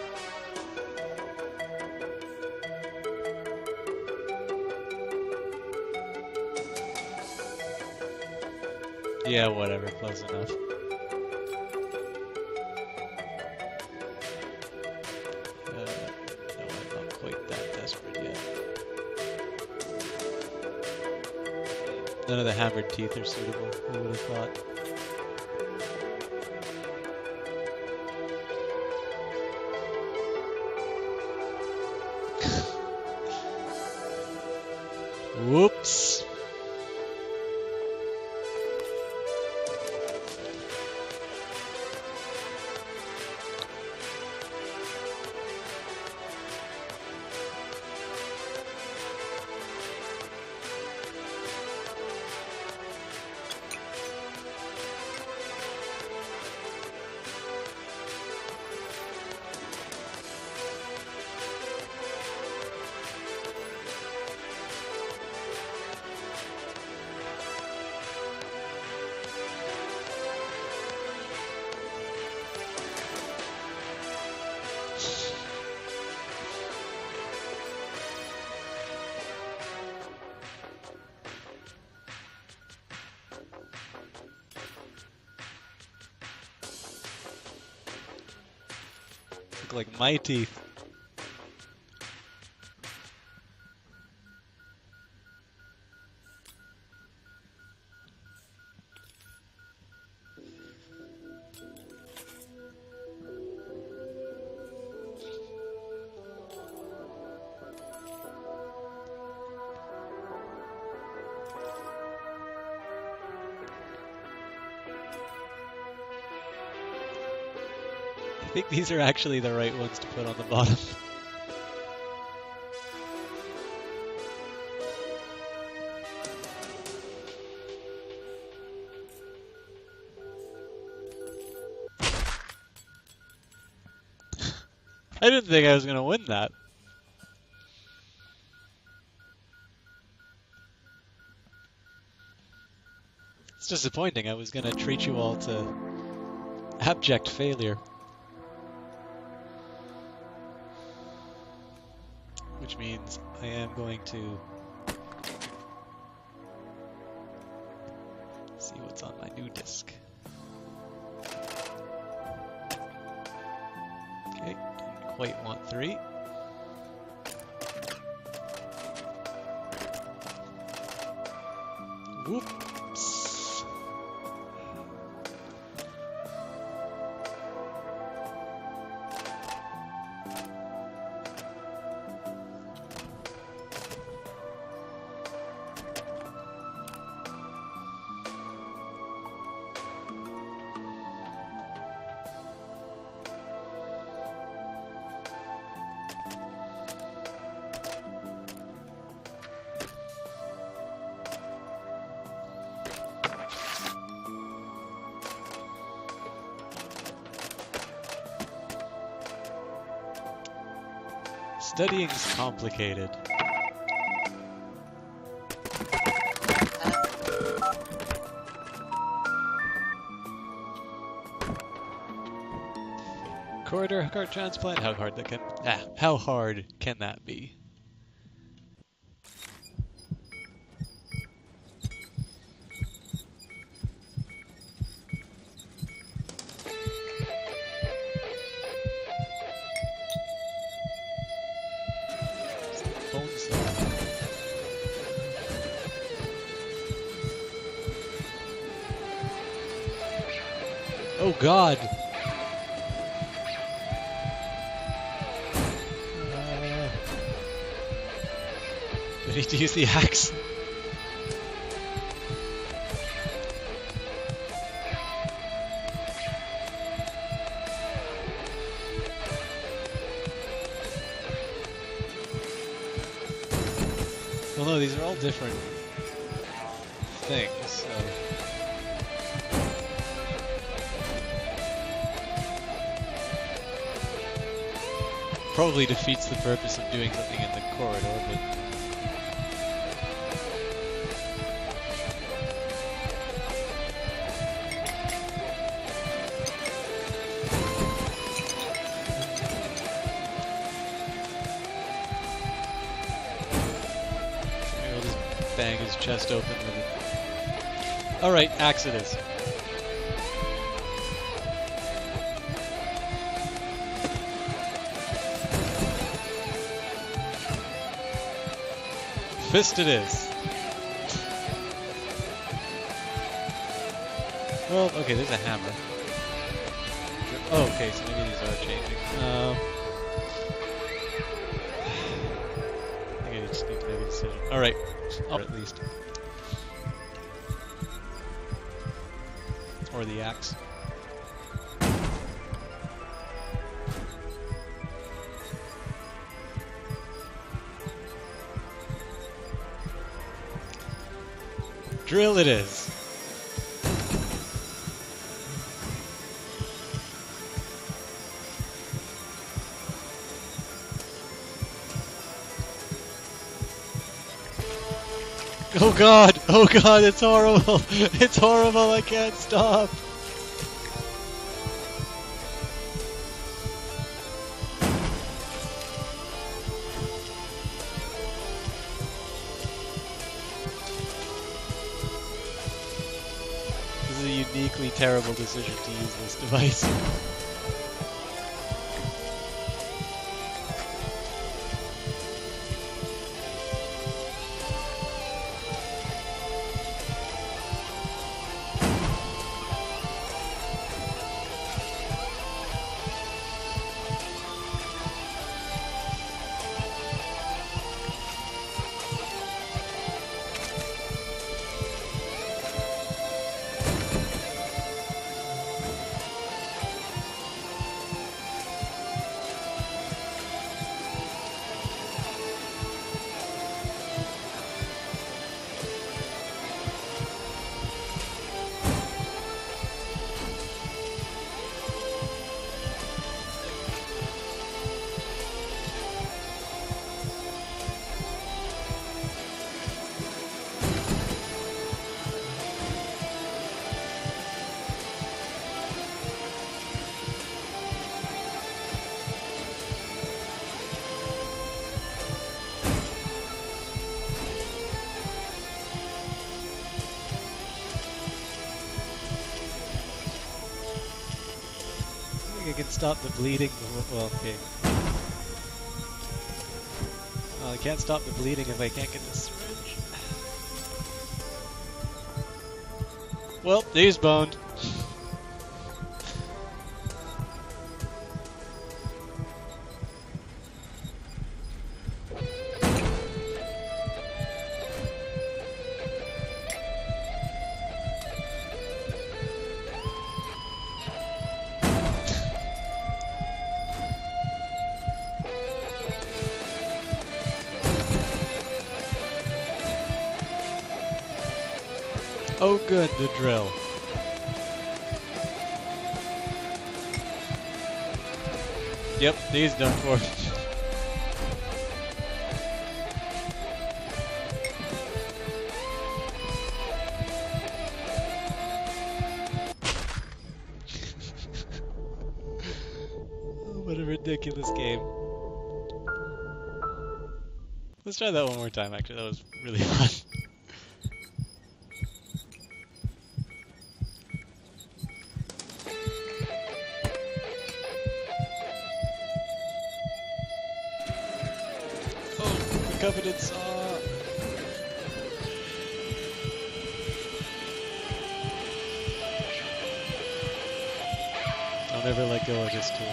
S1: Yeah, whatever, close enough. No, I'm not quite that desperate yet. None of the hammered teeth are suitable, who would have thought? Whoops. Look like my teeth. I think these are actually the right ones to put on the bottom. I didn't think I was going to win that. It's disappointing. I was going to treat you all to abject failure. Which means I am going to see what's on my new disc. Okay, didn't quite want 3. Whoops. Studying's complicated. Corridor heart transplant? How hard can that be? Oh God! Do I need to use the axe? Well, no, these are all different things, so... Probably defeats the purpose of doing something in the corridor, but... Maybe I'll just bang his chest open with it. Alright, axe it is. Fist it is. Well, okay, there's a hammer. Oh, okay, so maybe these are changing. I think I just need to make a decision. Alright, or at least. Or the axe. Drill it is. Oh God! Oh God! It's horrible! It's horrible! I can't stop! Uniquely terrible decision to use this device. I can stop the bleeding. Well, okay. Well, I can't stop the bleeding if I can't get the syringe. Well, he's boned. Oh good, the drill. Yep, he's done for. ridiculous game. Let's try that one more time, actually. That was really fun. Oh, the Covenant saw. I'll never let go of this tool.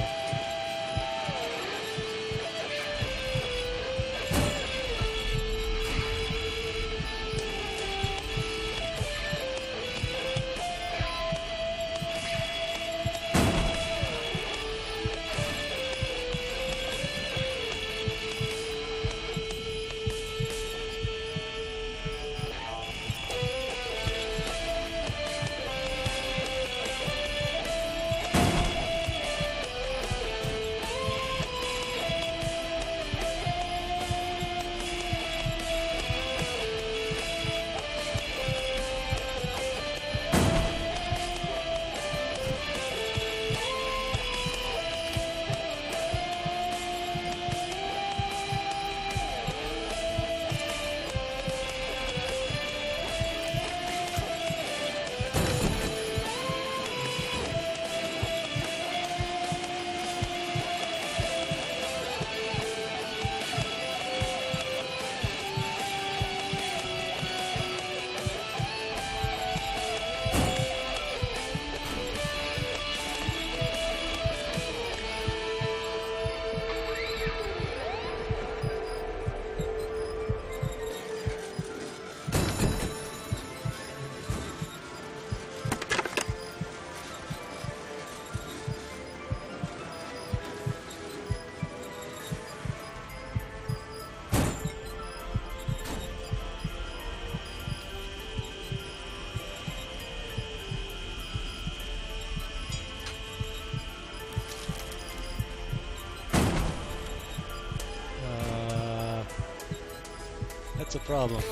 S1: That's a problem.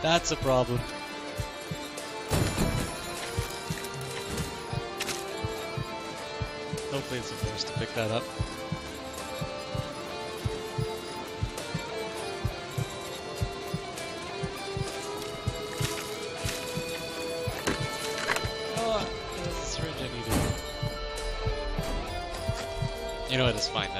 S1: That's a problem. Hopefully it's a force to pick that up. Oh, there's a syringe I needed. You know what, it's fine.